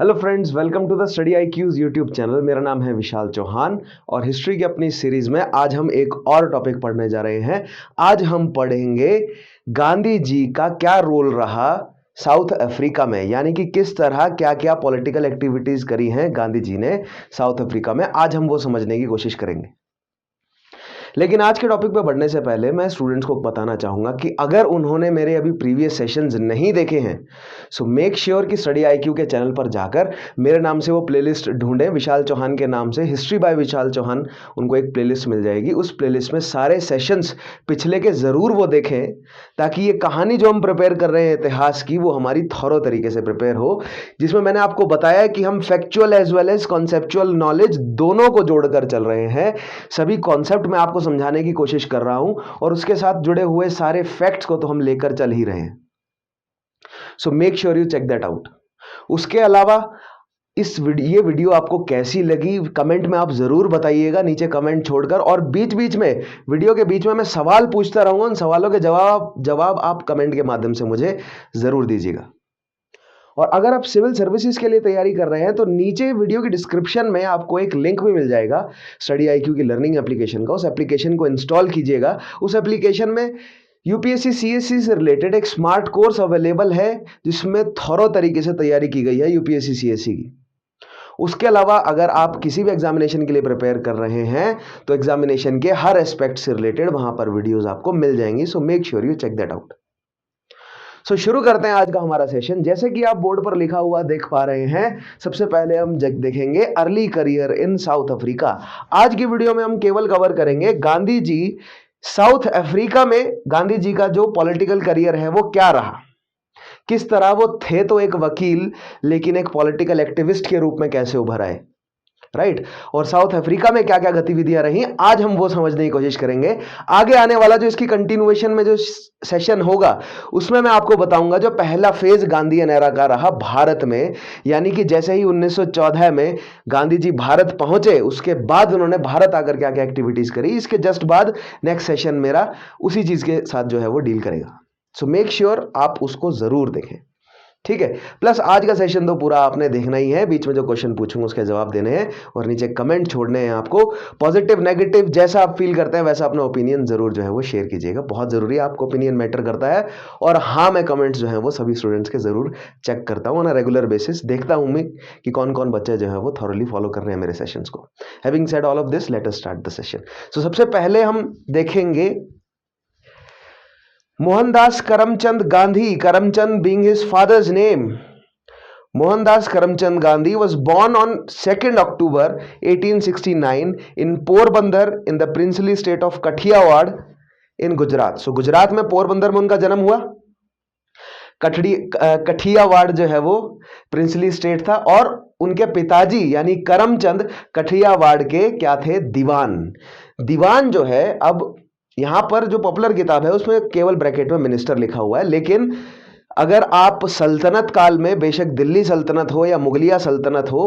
Hello friends, welcome to the study I Qs YouTube channel. मेरा नाम है विशाल चौहान और हिस्ट्री की अपनी सीरीज में आज हम एक और टॉपिक पढ़ने जा रहे हैं। आज हम पढ़ेंगे गांधी जी का क्या रोल रहा साउथ अफ्रीका में, यानी कि किस तरह क्या क्या पॉलिटिकल एक्टिविटीज करी हैं गांधी जी ने साउथ अफ्रीका में। आज हम वो समझने की कोशिश करेंगे। लेकिन आज के टॉपिक पे बढ़ने से पहले मैं स्टूडेंट्स को बताना चाहूँगा कि अगर उन्होंने मेरे अभी प्रीवियस सेशंस नहीं देखे हैं सो मेक श्योर कि स्टडी आईक्यू के चैनल पर जाकर मेरे नाम से वो प्लेलिस्ट ढूंढें, विशाल चौहान के नाम से हिस्ट्री बाय विशाल चौहान। उनको एक प्लेलिस्ट मिल जाएगी, उस प्लेलिस्ट में सारे सेशंस पिछले के ज़रूर वो देखें, ताकि ये कहानी जो हम प्रिपेयर कर रहे हैं इतिहास की, वो हमारी थॉरो तरीके से प्रिपेयर हो, जिसमें मैंने आपको बताया कि हम factual as well as conceptual knowledge दोनों को जोड़कर चल रहे हैं। सभी कॉन्सेप्ट में आपको समझाने की कोशिश कर रहा हूं और उसके साथ जुड़े हुए सारे फैक्ट्स को तो हम लेकर चल ही रहे हैं। So make sure you check that out. उसके अलावा ये वीडियो आपको कैसी लगी कमेंट में आप जरूर बताइएगा, नीचे कमेंट छोड़कर। और बीच बीच में वीडियो के बीच में मैं सवाल पूछता रहूंगा, उन सवालों के जवाब आप कमेंट के माध्यम से मुझे जरूर दीजिएगा। और अगर आप सिविल सर्विसेज के लिए तैयारी कर रहे हैं तो नीचे वीडियो की डिस्क्रिप्शन में आपको एक लिंक भी मिल जाएगा स्टडी आईक्यू की लर्निंग एप्लीकेशन का। उस एप्लीकेशन को इंस्टॉल कीजिएगा। उस एप्लीकेशन में यूपीएससी सीएससी से रिलेटेड एक स्मार्ट कोर्स अवेलेबल है, जिसमें थॉरो तरीके से तैयारी की गई है यूपीएससी सीएससी की। उसके अलावा अगर आप किसी भी एग्जामिनेशन के लिए प्रिपेयर कर रहे हैं तो एग्जामिनेशन के हर एस्पेक्ट से रिलेटेड वहां पर वीडियोस आपको मिल जाएंगी। So make sure you check that out. So शुरू करते हैं आज का हमारा सेशन। जैसे कि आप बोर्ड पर लिखा हुआ देख पा रहे हैं, सबसे पहले हम देखेंगे early career in South Africa. आज की वीडियो में हम केवल कवर करेंगे गांधी जी साउथ अफ्रीका में। गांधी जी का जो पॉलिटिकल करियर है वो क्या रहा, किस तरह वो थे तो एक वकील, लेकिन एक पॉलिटिकल एक्टिविस्ट के रूप में कैसे उभर आए, राइट। और साउथ अफ्रीका में क्या क्या गतिविधियां रही, आज हम वो समझने की कोशिश करेंगे। आगे आने वाला जो इसकी कंटिन्यूएशन में जो सेशन होगा उसमें मैं आपको बताऊंगा जो पहला फेज गांधीयन एरा का रहा भारत में, यानी कि जैसे ही 1914 में गांधी जी भारत पहुंचे उसके बाद उन्होंने भारत आकर क्या क्या एक्टिविटीज करी। इसके जस्ट बाद नेक्स्ट सेशन मेरा उसी चीज के साथ जो है वो डील करेगा। सो मेक श्योर आप उसको जरूर देखें, ठीक है। प्लस आज का सेशन तो पूरा आपने देखना ही है, बीच में जो क्वेश्चन पूछूंगा उसके जवाब देने हैं और नीचे कमेंट छोड़ने हैं आपको। पॉजिटिव नेगेटिव जैसा आप फील करते हैं वैसा अपना ओपिनियन जरूर जो है वो शेयर कीजिएगा, बहुत जरूरी है, आपको ओपिनियन मैटर करता है। और हाँ, मैं कमेंट्स जो है वो सभी स्टूडेंट्स के जरूर चेक करता हूँ ना रेगुलर बेसिस, देखता हूँ मैं कि कौन कौन बच्चे जो है वो थॉरली फॉलो कर रहे हैं मेरे सेशंस को। Having said all of this, let us start the session. So सबसे पहले हम देखेंगे Mohandas Karamchand Gandhi, Karamchand being his father's name. Mohandas Karamchand Gandhi was born on 2nd October 1869 in Porbandar in the princely state of Kathiawad in Gujarat. So Gujarat में पोरबंदर में उनका जन्म हुआ। कठियावाड़ जो है वो प्रिंसली स्टेट था और उनके पिताजी यानी करमचंद कठियावाड़ के क्या थे, दीवान। दीवान जो है, अब यहां पर जो पॉपुलर किताब है उसमें केवल ब्रैकेट में मिनिस्टर लिखा हुआ है, लेकिन अगर आप सल्तनत काल में, बेशक दिल्ली सल्तनत हो या मुगलिया सल्तनत हो,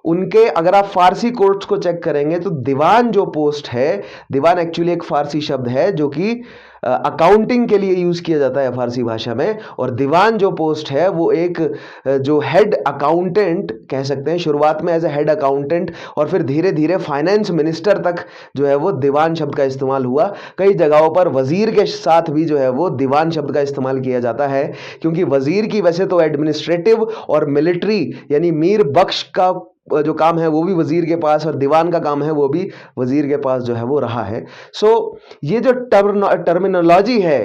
उनके अगर आप फारसी कोर्ट्स को चेक करेंगे तो दीवान जो पोस्ट है, दीवान एक्चुअली एक फारसी शब्द है जो कि अकाउंटिंग के लिए यूज किया जाता है फारसी भाषा में। और दीवान जो पोस्ट है वो एक जो हेड अकाउंटेंट कह सकते हैं, शुरुआत में एज ए हेड अकाउंटेंट और फिर धीरे धीरे फाइनेंस मिनिस्टर तक जो है वो दीवान शब्द का इस्तेमाल हुआ। कई जगहों पर वजीर के साथ भी जो है वो दीवान शब्द का इस्तेमाल किया जाता है, क्योंकि वजीर की वैसे तो एडमिनिस्ट्रेटिव और मिलिट्री यानी मीर बख्श का जो काम है वो भी वजीर के पास और दीवान का काम है वो भी वजीर के पास जो है वो रहा है। सो ये जो टर्मिनोलॉजी है,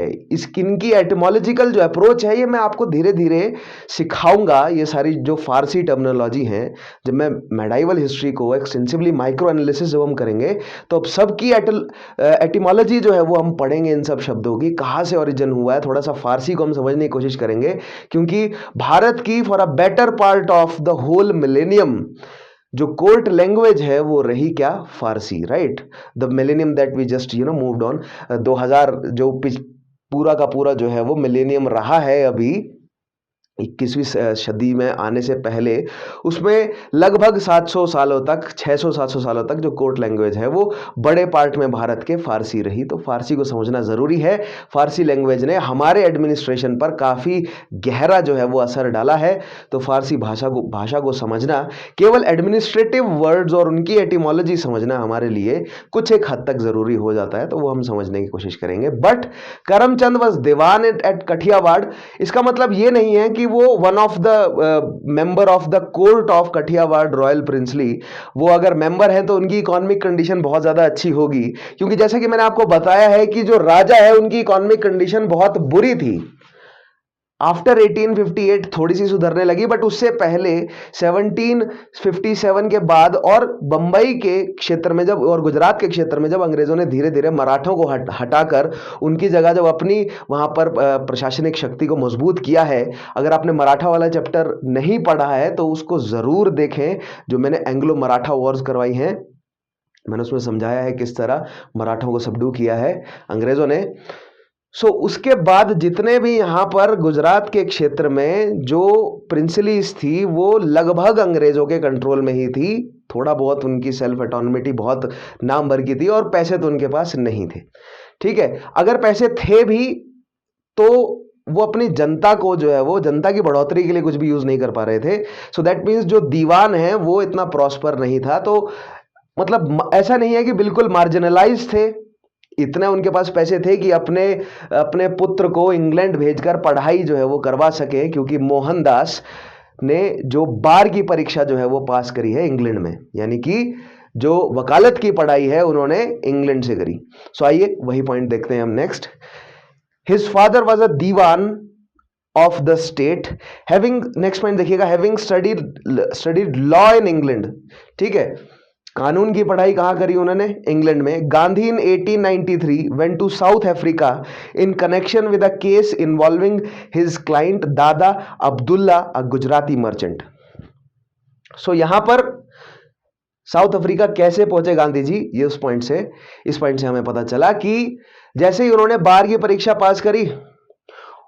इनकी एटिमोलॉजिकल जो अप्रोच है, ये मैं आपको धीरे धीरे सिखाऊंगा। ये सारी जो फारसी टर्मिनोलॉजी है, जब मैं मेडाइवल हिस्ट्री को एक्सटेंसिवली माइक्रो एनालिसिस जब हम करेंगे तो अब सबकी एटिमोलॉजी जो है वो हम पढ़ेंगे, इन सब शब्दों की कहाँ से ओरिजिन हुआ है। थोड़ा सा फारसी को हम समझने की कोशिश करेंगे, क्योंकि भारत की for a better part of the whole millennium जो कोर्ट लैंग्वेज है वो रही क्या, Farsi, right. The millennium that we just moved on, 2000 जो पूरा का पूरा जो है वो मिलेनियम रहा है अभी, 21वीं सदी में आने से पहले उसमें लगभग 700 सालों तक, 600-700 सालों तक जो कोर्ट लैंग्वेज है वो बड़े पार्ट में भारत के फारसी रही। तो फारसी को समझना ज़रूरी है। फारसी लैंग्वेज ने हमारे एडमिनिस्ट्रेशन पर काफ़ी गहरा जो है वो असर डाला है। तो फारसी भाषा को समझना, केवल एडमिनिस्ट्रेटिव वर्ड्स और उनकी एटिमोलॉजी समझना हमारे लिए कुछ एक हद तक ज़रूरी हो जाता है, तो वो हम समझने की कोशिश करेंगे। But Karamchand was dewan at Kathiawar, इसका मतलब ये नहीं है कि वो one of the member of the court of Kathiawar royal princely, वो अगर मेंबर है तो उनकी इकोनॉमिक कंडीशन बहुत ज्यादा अच्छी होगी, क्योंकि जैसे कि मैंने आपको बताया है कि जो राजा है उनकी इकोनॉमिक कंडीशन बहुत बुरी थी। आफ्टर 1858 थोड़ी सी सुधरने लगी, बट उससे पहले 1757 के बाद और बंबई के क्षेत्र में जब और गुजरात के क्षेत्र में जब अंग्रेजों ने धीरे धीरे मराठों को हटाकर उनकी जगह जब अपनी वहां पर प्रशासनिक शक्ति को मजबूत किया है। अगर आपने मराठा वाला चैप्टर नहीं पढ़ा है तो उसको जरूर देखें, जो मैंने एंग्लो मराठा वॉर्स करवाई हैं, मैंने उसमें समझाया है किस तरह मराठों को सबडू किया है अंग्रेजों ने। उसके बाद जितने भी यहाँ पर गुजरात के क्षेत्र में जो प्रिंसलीज थी वो लगभग अंग्रेजों के कंट्रोल में ही थी। थोड़ा बहुत उनकी सेल्फ ऑटोनॉमिटी बहुत नाम भर की थी और पैसे तो उनके पास नहीं थे। ठीक है, अगर पैसे थे भी तो वो अपनी जनता को जो है वो जनता की बढ़ोतरी के लिए कुछ भी यूज नहीं कर पा रहे थे। सो दैट मीन्स जो दीवान है वो इतना प्रॉस्पर नहीं था। तो मतलब ऐसा नहीं है कि बिल्कुल मार्जिनलाइज थे, इतने उनके पास पैसे थे कि अपने अपने पुत्र को इंग्लैंड भेजकर पढ़ाई जो है वो करवा सके, क्योंकि मोहनदास ने जो बार की परीक्षा जो है वो पास करी है इंग्लैंड में, यानी कि जो वकालत की पढ़ाई है उन्होंने इंग्लैंड से करी। सो आइए वही पॉइंट देखते हैं हम next. His father was a Diwan of the state having, next point देखिएगा, having studied law in England. ठीक है, कानून की पढ़ाई कहां करी उन्होंने? इंग्लैंड में। Gandhi in 1893 went to South Africa in connection with a case involving his client Dada Abdullah, a Gujarati merchant. So यहां पर साउथ अफ्रीका कैसे पहुंचे गांधी जी, ये इस पॉइंट से हमें पता चला कि जैसे ही उन्होंने बार की परीक्षा पास करी,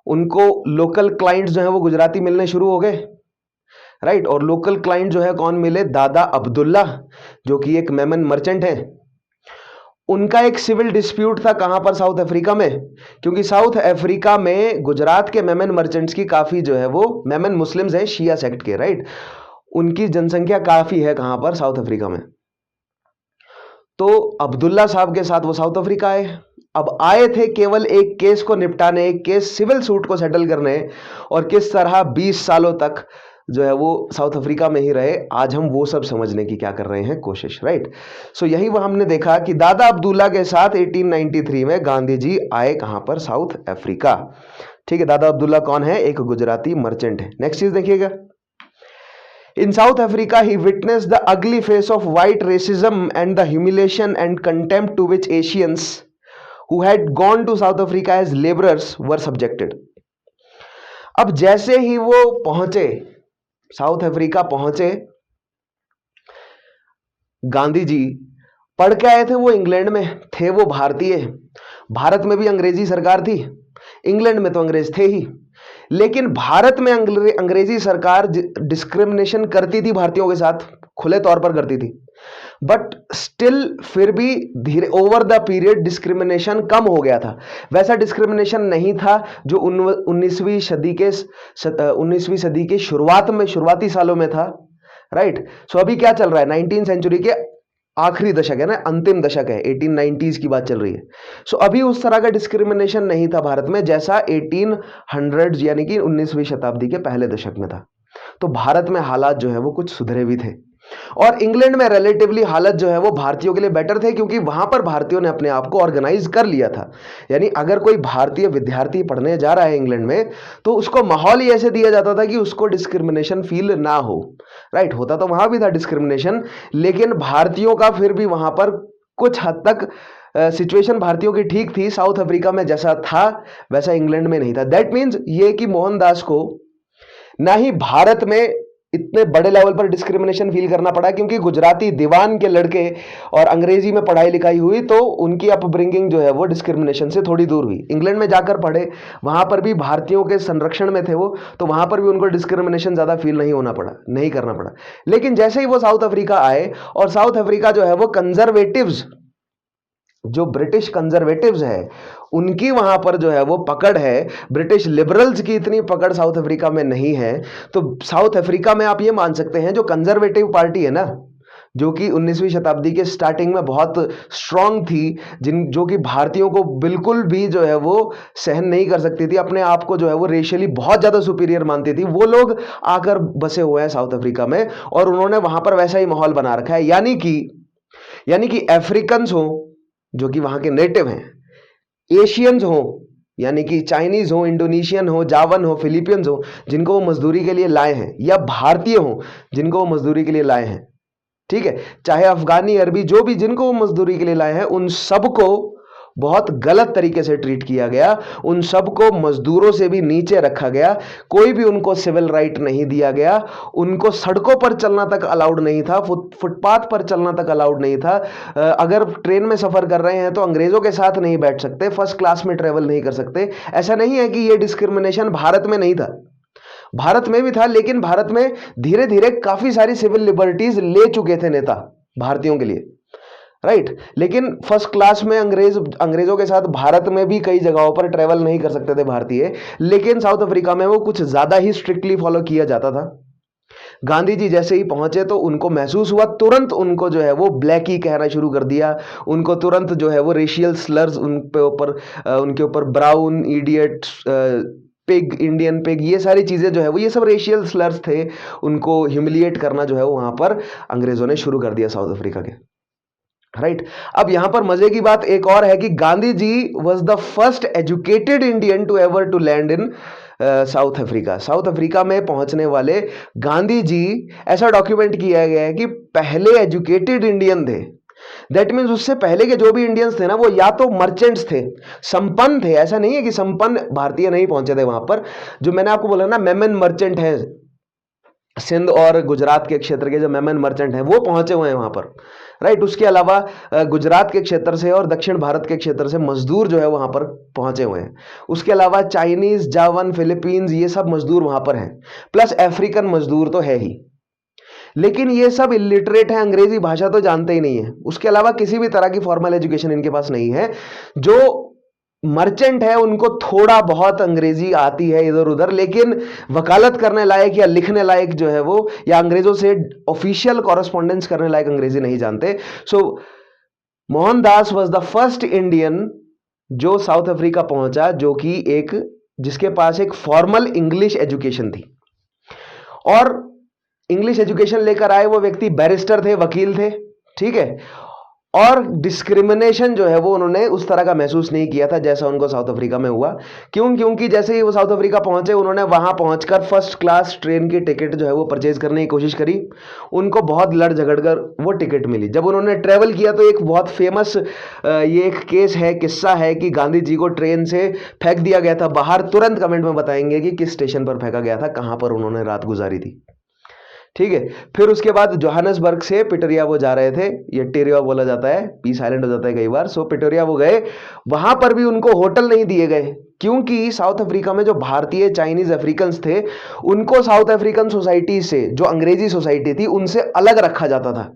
उनको लोकल क्लाइंट्स जो है वो गुजराती मिलने शुरू हो गए, राइट। और लोकल क्लाइंट जो है कौन मिले? दादा अब्दुल्ला, जो कि एक मेमन मर्चेंट है। उनका एक सिविल डिस्प्यूट था कहां पर? साउथ अफ्रीका में, क्योंकि साउथ अफ्रीका में गुजरात के मेमन मर्चेंट्स की काफी जो है वो मेमन मुस्लिम्स है शिया सेक्ट के, राइट। उनकी जनसंख्या काफी है कहां पर? साउथ अफ्रीका में। तो अब्दुल्ला साहब के साथ वो साउथ अफ्रीका आए। अब आए थे केवल एक केस को निपटाने, एक केस सिविल सूट को सेटल करने, और किस तरह 20 सालों तक जो है वो साउथ अफ्रीका में ही रहे। आज हम वो सब समझने की क्या कर रहे हैं कोशिश, राइट। सो यही वो हमने देखा कि दादा अब्दुल्ला के साथ 1893 में गांधी जी आए कहां पर? South Africa. ठीक है, दादा अब्दुल्ला कौन है? एक गुजराती मर्चेंट है। नेक्स्ट चीज देखिएगा, in South Africa he witnessed the ugly face of white racism and the humiliation and contempt to which Asians who had gone to South Africa as laborers were subjected। अब जैसे ही वो पहुंचे, south Africa पहुंचे, गांधी जी पढ़ के आए थे, वो इंग्लैंड में थे, वो भारतीय, भारत में भी अंग्रेजी सरकार थी, इंग्लैंड में तो अंग्रेज थे ही, लेकिन भारत में अंग्रेजी सरकार डिस्क्रिमिनेशन करती थी भारतीयों के साथ, खुले तौर पर करती थी। बट स्टिल फिर भी धीरे ओवर द पीरियड डिस्क्रिमिनेशन कम हो गया था। वैसा डिस्क्रिमिनेशन नहीं था जो 19वीं सदी के शुरुआती सालों में था, राइट। सो अभी क्या चल रहा है? 19वीं सेंचुरी के आखिरी दशक है ना, अंतिम दशक है, 1890s की बात चल रही है। सो अभी उस तरह का डिस्क्रिमिनेशन नहीं था भारत में जैसा 1800 यानी कि 19वीं शताब्दी के पहले दशक में था। तो भारत में हालात जो है वो कुछ सुधरे भी थे, और इंग्लैंड में रिलेटिवली हालत जो है वो भारतीयों के लिए बेटर थे, क्योंकि वहां पर भारतीयों ने अपने आप को ऑर्गेनाइज कर लिया था। यानी अगर कोई भारतीय विद्यार्थी पढ़ने जा रहा है इंग्लैंड में, तो उसको माहौल ही ऐसे दिया जाता था कि उसको डिस्क्रिमिनेशन फील ना हो, राइट। होता तो वहां भी था डिस्क्रिमिनेशन, लेकिन भारतीयों का फिर भी वहां पर कुछ हद तक सिचुएशन भारतीयों की ठीक थी। साउथ अफ्रीका में जैसा था वैसा इंग्लैंड में नहीं था। दैट मीन्स ये कि मोहनदास को ना ही भारत में इतने बड़े लेवल पर डिस्क्रिमिनेशन फील करना पड़ा, क्योंकि गुजराती दीवान के लड़के और अंग्रेजी में पढ़ाई लिखाई हुई तो उनकी अपब्रिंगिंग जो है वो डिस्क्रिमिनेशन से थोड़ी दूर हुई। इंग्लैंड में जाकर पढ़े, वहां पर भी भारतीयों के संरक्षण में थे वो, तो वहां पर भी उनको डिस्क्रिमिनेशन ज्यादा फील नहीं करना पड़ा। लेकिन जैसे ही वो साउथ अफ्रीका आए, और साउथ अफ्रीका जो है वो कंजर्वेटिव्स, जो ब्रिटिश कंजर्वेटिव्स है उनकी वहां पर जो है वो पकड़ है, ब्रिटिश लिबरल्स की इतनी पकड़ साउथ अफ्रीका में नहीं है। तो साउथ अफ्रीका में आप ये मान सकते हैं जो कंजर्वेटिव पार्टी है ना, जो कि 19वीं शताब्दी के स्टार्टिंग में बहुत स्ट्रांग थी, जो कि भारतीयों को बिल्कुल भी जो है वो सहन नहीं कर सकती थी, अपने आप को जो है वो रेशियली बहुत ज्यादा सुपीरियर मानती थी, वो लोग आकर बसे हुए हैं साउथ अफ्रीका में, और उन्होंने वहां पर वैसा ही माहौल बना रखा है। यानी कि अफ्रीकन्स हो जो कि वहां के नेटिव हैं, एशियंस हो यानी कि चाइनीज हो, इंडोनेशियन हो, जावन हो, फिलीपियंस हो जिनको वो मजदूरी के लिए लाए हैं, या भारतीय हो जिनको वो मजदूरी के लिए लाए हैं, ठीक है, चाहे अफगानी, अरबी, जो भी जिनको वो मजदूरी के लिए लाए हैं, उन सबको बहुत गलत तरीके से ट्रीट किया गया, उन सबको मजदूरों से भी नीचे रखा गया, कोई भी उनको सिविल राइट नहीं दिया गया, उनको सड़कों पर चलना तक अलाउड नहीं था, फुटपाथ पर चलना तक अलाउड नहीं था। अगर ट्रेन में सफर कर रहे हैं तो अंग्रेजों के साथ नहीं बैठ सकते, फर्स्ट क्लास में ट्रेवल नहीं कर सकते। ऐसा नहीं है कि यह डिस्क्रिमिनेशन भारत में नहीं था, भारत में भी था, लेकिन भारत में धीरे धीरे काफी सारी सिविल लिबर्टीज ले चुके थे नेता भारतीयों के लिए, राइट। लेकिन फर्स्ट क्लास में अंग्रेजों के साथ भारत में भी कई जगहों पर ट्रेवल नहीं कर सकते थे भारतीय, लेकिन साउथ अफ्रीका में वो कुछ ज्यादा ही स्ट्रिक्टली फॉलो किया जाता था। गांधी जी जैसे ही पहुंचे तो उनको महसूस हुआ, तुरंत उनको जो है वो ब्लैकी कहना शुरू कर दिया, उनको तुरंत जो है वो रेशियल स्लर्स उनके ऊपर brown, idiot, pig, Indian pig, ये सारी चीजें जो है वो ये सब रेशियल स्लर्स थे, उनको ह्यूमिलिएट करना जो है वो वहां पर अंग्रेजों ने शुरू कर दिया साउथ अफ्रीका के, राइट। अब यहां पर मजे की बात एक और है कि Gandhi ji was the first educated Indian to ever to land in South Africa. South Africa में पहुंचने वाले गांधी जी, ऐसा डॉक्यूमेंट किया गया है कि पहले एजुकेटेड इंडियन थे। दैट मीन्स उससे पहले के जो भी इंडियंस थे ना, वो या तो मर्चेंट्स थे, संपन्न थे। ऐसा नहीं है कि संपन्न भारतीय नहीं पहुंचे थे वहां पर। जो मैंने आपको बोला ना, मेमन मर्चेंट है, सिंध और गुजरात के क्षेत्र के जो मेमन मर्चेंट हैं वो पहुंचे हुए हैं वहां पर, राइट। उसके अलावा गुजरात के क्षेत्र से और दक्षिण भारत के क्षेत्र से मजदूर जो है वहां पर पहुंचे हुए हैं। उसके अलावा चाइनीज, जावन, फिलीपींस, ये सब मजदूर वहां पर हैं, प्लस अफ्रीकन मजदूर तो है ही। लेकिन ये सब इलिटरेट है, अंग्रेजी भाषा तो जानते ही नहीं है, उसके अलावा किसी भी तरह की फॉर्मल एजुकेशन इनके पास नहीं है। जो मर्चेंट है उनको थोड़ा बहुत अंग्रेजी आती है इधर उधर, लेकिन वकालत करने लायक या लिखने लायक जो है वो, या अंग्रेजों से ऑफिशियल कॉरेस्पॉन्डेंस करने लायक अंग्रेजी नहीं जानते। So Mohandas was the first Indian जो साउथ अफ्रीका पहुंचा, जो कि जिसके पास एक फॉर्मल इंग्लिश एजुकेशन थी। और इंग्लिश एजुकेशन लेकर आए वो व्यक्ति बैरिस्टर थे, वकील थे, ठीक है। और डिस्क्रिमिनेशन जो है वो उन्होंने उस तरह का महसूस नहीं किया था जैसा उनको साउथ अफ्रीका में हुआ। क्योंकि जैसे ही वो साउथ अफ्रीका पहुंचे, उन्होंने वहां पहुंचकर फर्स्ट क्लास ट्रेन की टिकट जो है वो परचेज करने की कोशिश करी। उनको बहुत लड़ झगड़ कर वो टिकट मिली। जब उन्होंने ट्रेवल किया तो एक बहुत फेमस ये एक केस है, किस्सा है कि गांधी जी को ट्रेन से फेंक दिया गया था बाहर। तुरंत कमेंट में बताएंगे कि किस स्टेशन पर फेंका गया था, कहां पर उन्होंने रात गुजारी थी, ठीक है। फिर उसके बाद जोहानसबर्ग से पिटोरिया वो जा रहे थे, ये टेरिया बोला जाता है, पी साइलेंट हो जाता है कई बार। सो पिटोरिया वो गए, वहां पर भी उनको होटल नहीं दिए गए, क्योंकि साउथ अफ्रीका में जो भारतीय, चाइनीज, अफ्रीकन्स थे, उनको साउथ अफ्रीकन सोसाइटी से, जो अंग्रेजी सोसाइटी थी, उनसे अलग रखा जाता था।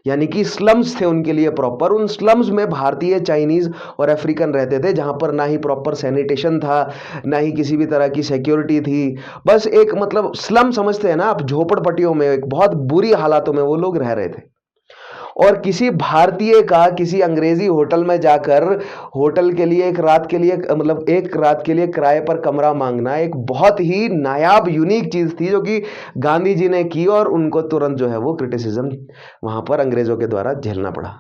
यानी कि स्लम्स थे उनके लिए प्रॉपर। उन स्लम्स में भारतीय, चाइनीज और अफ्रीकन रहते थे, जहां पर ना ही प्रॉपर सैनिटेशन था, ना ही किसी भी तरह की सिक्योरिटी थी। बस एक मतलब स्लम समझते हैं ना आप, झोपड़पट्टियों में एक बहुत बुरी हालातों में वो लोग रह रहे थे। और किसी भारतीय का किसी अंग्रेजी होटल में जाकर होटल के लिए एक रात के लिए किराए पर कमरा मांगना एक बहुत ही नायाब, यूनिक चीज थी, जो कि गांधी जी ने की, और उनको तुरंत जो है वो क्रिटिसिज्म वहां पर अंग्रेजों के द्वारा झेलना पड़ा।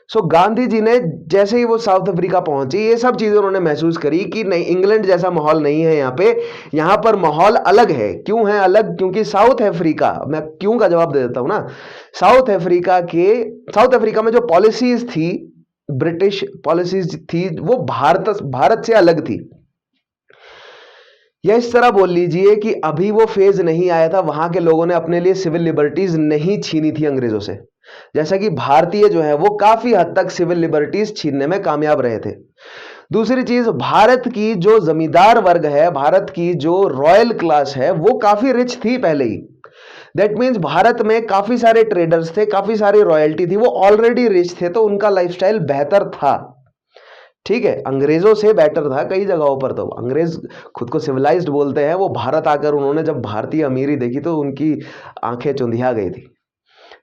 सो गांधी जी ने जैसे ही वो साउथ अफ्रीका पहुंचे, ये सब चीजें उन्होंने महसूस करी कि नहीं, इंग्लैंड जैसा माहौल नहीं है यहाँ पे, यहाँ पर माहौल अलग है। क्यों है अलग? क्योंकि साउथ अफ्रीका, मैं क्यों का जवाब दे देता हूं ना। साउथ अफ्रीका में जो पॉलिसीज थी, ब्रिटिश पॉलिसीज थी, वो भारत से अलग थी। या इस तरह बोल लीजिए कि अभी वो फेज नहीं आया था, वहां के लोगों ने अपने लिए सिविल लिबर्टीज नहीं छीनी थी अंग्रेजों से, जैसा कि भारतीय जो है वो काफी हद तक सिविल लिबर्टीज छीनने में कामयाब रहे थे। दूसरी चीज, भारत की जो जमींदार वर्ग है, भारत की जो रॉयल क्लास है, वो काफी रिच थी पहले ही। दैट मीन्स भारत में काफी सारे ट्रेडर्स थे, काफी सारी रॉयल्टी थी, वो ऑलरेडी रिच थे, तो उनका लाइफस्टाइल बेहतर था। ठीक है, अंग्रेजों से बेटर था कई जगहों पर। तो अंग्रेज खुद को सिविलाइज्ड बोलते हैं, वो भारत आकर उन्होंने जब भारतीय अमीरी देखी तो उनकी आंखें चुंधिया गई थी,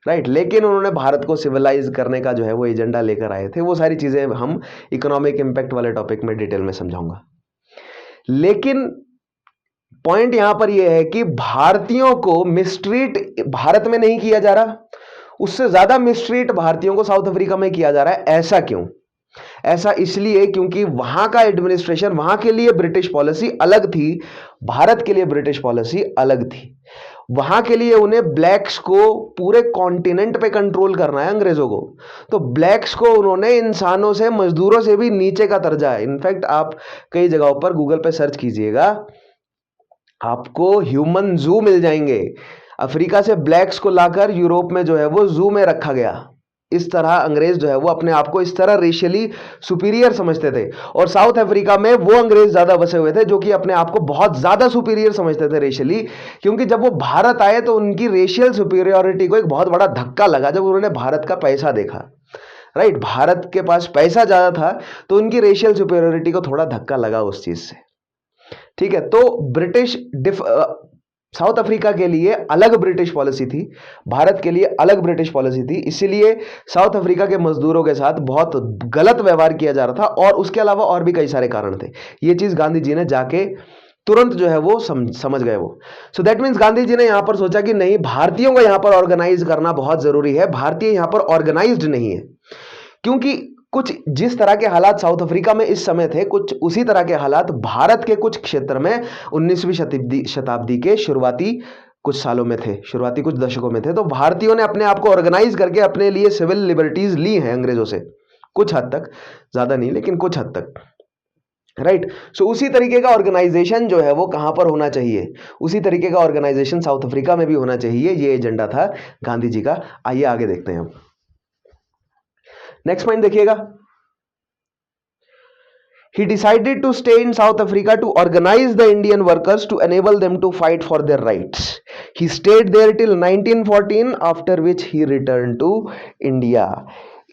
राइट। लेकिन उन्होंने भारत को सिविलाइज करने का जो है वो एजेंडा लेकर आए थे। वो सारी चीजें हम इकोनॉमिक इंपैक्ट वाले टॉपिक में डिटेल में समझाऊंगा। लेकिन पॉइंट यहां पर यह है कि भारतीयों को मिसट्रीट भारत में नहीं किया जा रहा, उससे ज्यादा मिसट्रीट भारतीयों को साउथ अफ्रीका में किया जा रहा है। ऐसा क्यों? ऐसा इसलिए क्योंकि वहां का एडमिनिस्ट्रेशन, वहां के लिए ब्रिटिश पॉलिसी अलग थी, भारत के लिए ब्रिटिश पॉलिसी अलग थी। वहां के लिए उन्हें ब्लैक्स को पूरे कॉन्टिनेंट पे कंट्रोल करना है अंग्रेजों को, तो ब्लैक्स को उन्होंने इंसानों से, मजदूरों से भी नीचे का दर्जा है। इनफैक्ट आप कई जगहों पर गूगल पे सर्च कीजिएगा, आपको ह्यूमन जू मिल जाएंगे। अफ्रीका से ब्लैक्स को लाकर यूरोप में जो है वो जू में रखा गया। इस तरह अंग्रेज जो है वो अपने आप को इस तरह रेशियली सुपीरियर समझते थे, और साउथ अफ्रीका में वो अंग्रेज ज्यादा बसे हुए थे जो कि अपने आप को बहुत ज्यादा सुपीरियर समझते थे रेशियली, क्योंकि जब वो भारत आए तो उनकी रेशियल सुपीरियरिटी को एक बहुत बड़ा धक्का लगा जब उन्होंने भारत का पैसा देखा, राइट। भारत के पास पैसा ज्यादा था तो उनकी रेशियल सुपीरियरिटी को थोड़ा धक्का लगा उस चीज से। ठीक है, तो साउथ अफ्रीका के लिए अलग ब्रिटिश पॉलिसी थी, भारत के लिए अलग ब्रिटिश पॉलिसी थी, इसीलिए साउथ अफ्रीका के मजदूरों के साथ बहुत गलत व्यवहार किया जा रहा था। और उसके अलावा और भी कई सारे कारण थे। ये चीज गांधी जी ने जाके तुरंत जो है वो समझ गए वो। So that means Gandhi ji ने यहां पर सोचा कि नहीं, भारतीयों को यहां पर ऑर्गेनाइज करना बहुत जरूरी है। भारतीय यहां पर ऑर्गेनाइज्ड नहीं है, क्योंकि कुछ जिस तरह के हालात साउथ अफ्रीका में इस समय थे, कुछ उसी तरह के हालात भारत के कुछ क्षेत्र में 19वीं शताब्दी के शुरुआती कुछ सालों में थे, शुरुआती कुछ दशकों में थे। तो भारतीयों ने अपने आप को ऑर्गेनाइज करके अपने लिए सिविल लिबर्टीज ली हैं अंग्रेजों से, कुछ हद तक, ज्यादा नहीं लेकिन कुछ हद तक, राइट। सो उसी तरीके का ऑर्गेनाइजेशन जो है वो कहां पर होना चाहिए, उसी तरीके का ऑर्गेनाइजेशन साउथ अफ्रीका में भी होना चाहिए। ये एजेंडा था गांधी जी का। आइए आगे देखते हैं अब। नेक्स्ट पॉइंट देखिएगा, he decided to stay in South Africa to organize the Indian workers to enable them to fight for their rights. He stayed there till 1914, after which he returned to India.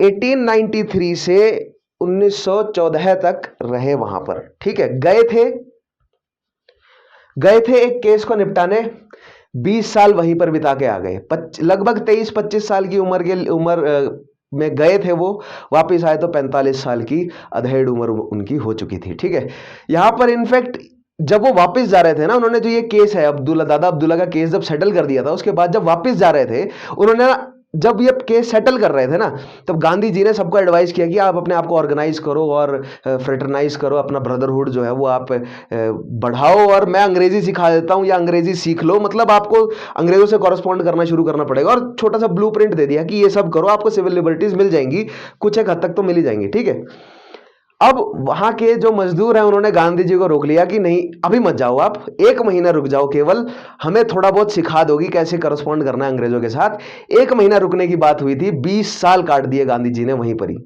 1893 से 1914 तक रहे वहां पर। ठीक है, गए थे एक केस को निपटाने, 20 साल वहीं पर बिता के आ गए। लगभग 23-25 साल की उम्र में गए थे वो, वापस आए तो 45 साल की अधेड़ उम्र उनकी हो चुकी थी। ठीक है, यहां पर इनफैक्ट जब वो वापस जा रहे थे ना, उन्होंने जो ये केस है दादा अब्दुल्ला का केस जब सेटल कर दिया था, उसके बाद जब वापस जा रहे थे, उन्होंने जब ये केस सेटल कर रहे थे ना, तब गांधी जी ने सबको एडवाइस किया कि आप अपने आप को ऑर्गेनाइज करो और फ्रेटरनाइज करो, अपना ब्रदरहुड जो है वो आप बढ़ाओ, और मैं अंग्रेजी सिखा देता हूं या अंग्रेजी सीख लो, मतलब आपको अंग्रेजों से कॉरेस्पॉन्ड करना शुरू करना पड़ेगा। और छोटा सा ब्लूप्रिंट दे दिया कि ये सब करो, आपको सिविल लिबर्टीज मिल जाएंगी, कुछ एक हद तक तो मिल ही जाएंगी। ठीक है, अब वहां के जो मजदूर हैं उन्होंने गांधी जी को रोक लिया कि नहीं, अभी मत जाओ, आप 1 महीना रुक जाओ, केवल हमें थोड़ा बहुत सिखा दोगी कैसे करस्पॉन्ड करना है अंग्रेजों के साथ। 1 महीना रुकने की बात हुई थी, 20 साल काट दिए गांधी जी ने वहीं पर ही।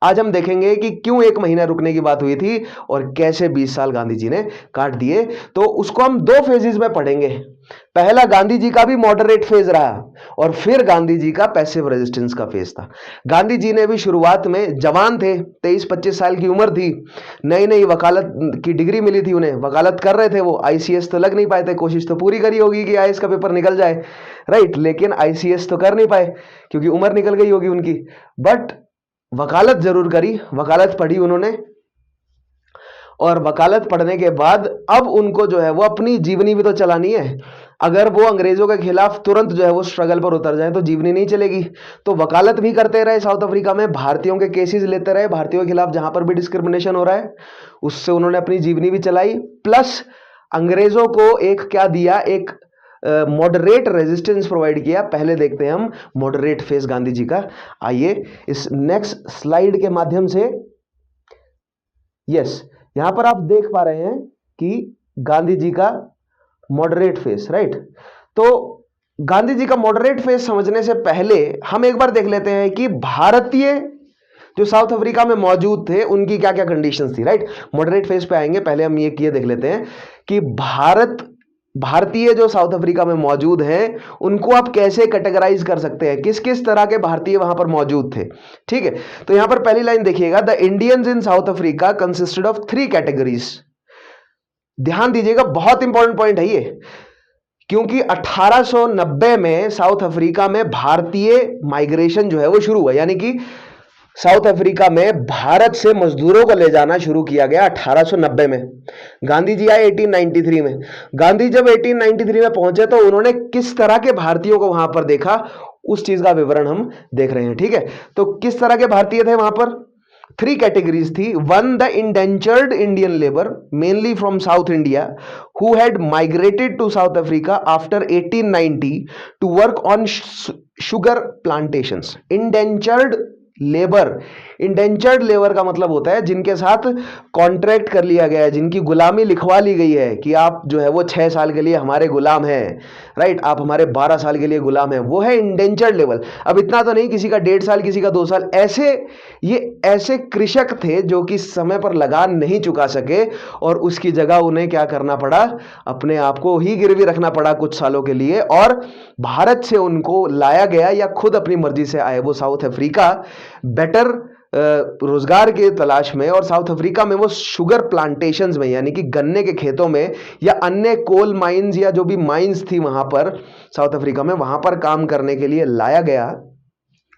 आज हम देखेंगे कि क्यों 1 महीना रुकने की बात हुई थी और कैसे 20 साल गांधी जी ने काट दिए। तो उसको हम 2 फेजेस में पढ़ेंगे। पहला गांधी जी का भी मॉडरेट फेज रहा, और फिर गांधी जी का पैसिव रेजिस्टेंस का फेज था। गांधी जी ने भी शुरुआत में जवान थे, 23-25 साल की उम्र थी, नई नई वकालत की डिग्री मिली थी उन्हें, वकालत कर रहे थे वो। आईसीएस तो लग नहीं पाए थे, कोशिश तो पूरी करी होगी कि आईएएस का पेपर निकल जाए, राइट, लेकिन आईसीएस तो कर नहीं पाए क्योंकि उम्र निकल गई होगी उनकी। बट वकालत जरूर करी, वकालत पढ़ी उन्होंने, और वकालत पढ़ने के बाद अब उनको जो है वो अपनी जीवनी भी तो चलानी है। अगर वो अंग्रेजों के खिलाफ तुरंत जो है वो स्ट्रगल पर उतर जाए तो जीवनी नहीं चलेगी। तो वकालत भी करते रहे साउथ अफ्रीका में, भारतीयों के केसेस लेते रहे, भारतीयों के खिलाफ जहां पर भी डिस्क्रिमिनेशन हो रहा है उससे उन्होंने अपनी जीवनी भी चलाई। प्लस अंग्रेजों को एक क्या दिया, एक मॉडरेट रेजिस्टेंस प्रोवाइड किया। पहले देखते हैं हम मॉडरेट फेज गांधी जी का। आइए इस नेक्स्ट स्लाइड के माध्यम से, यस, यहां पर आप देख पा रहे हैं कि गांधी जी का मॉडरेट फेस, राइट। तो गांधी जी का मॉडरेट फेस समझने से पहले हम एक बार देख लेते हैं कि भारतीय जो साउथ अफ्रीका में मौजूद थे उनकी क्या क्या कंडीशंस थी, राइट। मॉडरेट फेज पे आएंगे, पहले हम ये देख लेते हैं कि भारतीय जो साउथ अफ्रीका में मौजूद हैं उनको आप कैसे कैटेगराइज कर सकते हैं, किस किस तरह के भारतीय वहां पर मौजूद थे। ठीक है, तो यहां पर पहली लाइन देखिएगा, the Indians in South Africa consisted of 3 categories. ध्यान दीजिएगा, बहुत इंपॉर्टेंट पॉइंट है ये, क्योंकि 1890 में साउथ अफ्रीका में भारतीय माइग्रेशन जो है वो शुरू हुआ, यानी कि साउथ अफ्रीका में भारत से मजदूरों को ले जाना शुरू किया गया 1890 में। गांधी जी आए 1893 में। गांधी जब 1893 में पहुंचे तो उन्होंने किस तरह के भारतीयों को वहां पर देखा, उस चीज का विवरण हम देख रहे हैं। ठीक है, तो किस तरह के भारतीय थे वहां पर? 3 कैटेगरीज थी। 1, the indentured Indian labour mainly from South India who had migrated to South Africa after 1890 to work on sugar plantations. Indentured labour का मतलब होता है जिनके साथ कॉन्ट्रैक्ट कर लिया गया है, जिनकी गुलामी लिखवा ली गई है कि आप जो है वो 6 साल के लिए हमारे गुलाम हैं, राइट, आप हमारे 12 साल के लिए गुलाम हैं, वो है इंडेंचर्ड लेबर। अब इतना तो नहीं, किसी का 1.5 साल, किसी का 2 साल, ऐसे कृषक थे जो कि समय पर लगान नहीं चुका सके और उसकी जगह उन्हें क्या करना पड़ा, अपने आप को ही गिरवी रखना पड़ा कुछ सालों के लिए, और भारत से उनको लाया गया या खुद अपनी मर्जी से आए वो साउथ अफ्रीका बेटर रोजगार के तलाश में। और साउथ अफ्रीका में वो शुगर प्लांटेशंस में, यानी कि गन्ने के खेतों में या अन्य कोल माइंस या जो भी माइंस थी वहां पर साउथ अफ्रीका में, वहां पर काम करने के लिए लाया गया।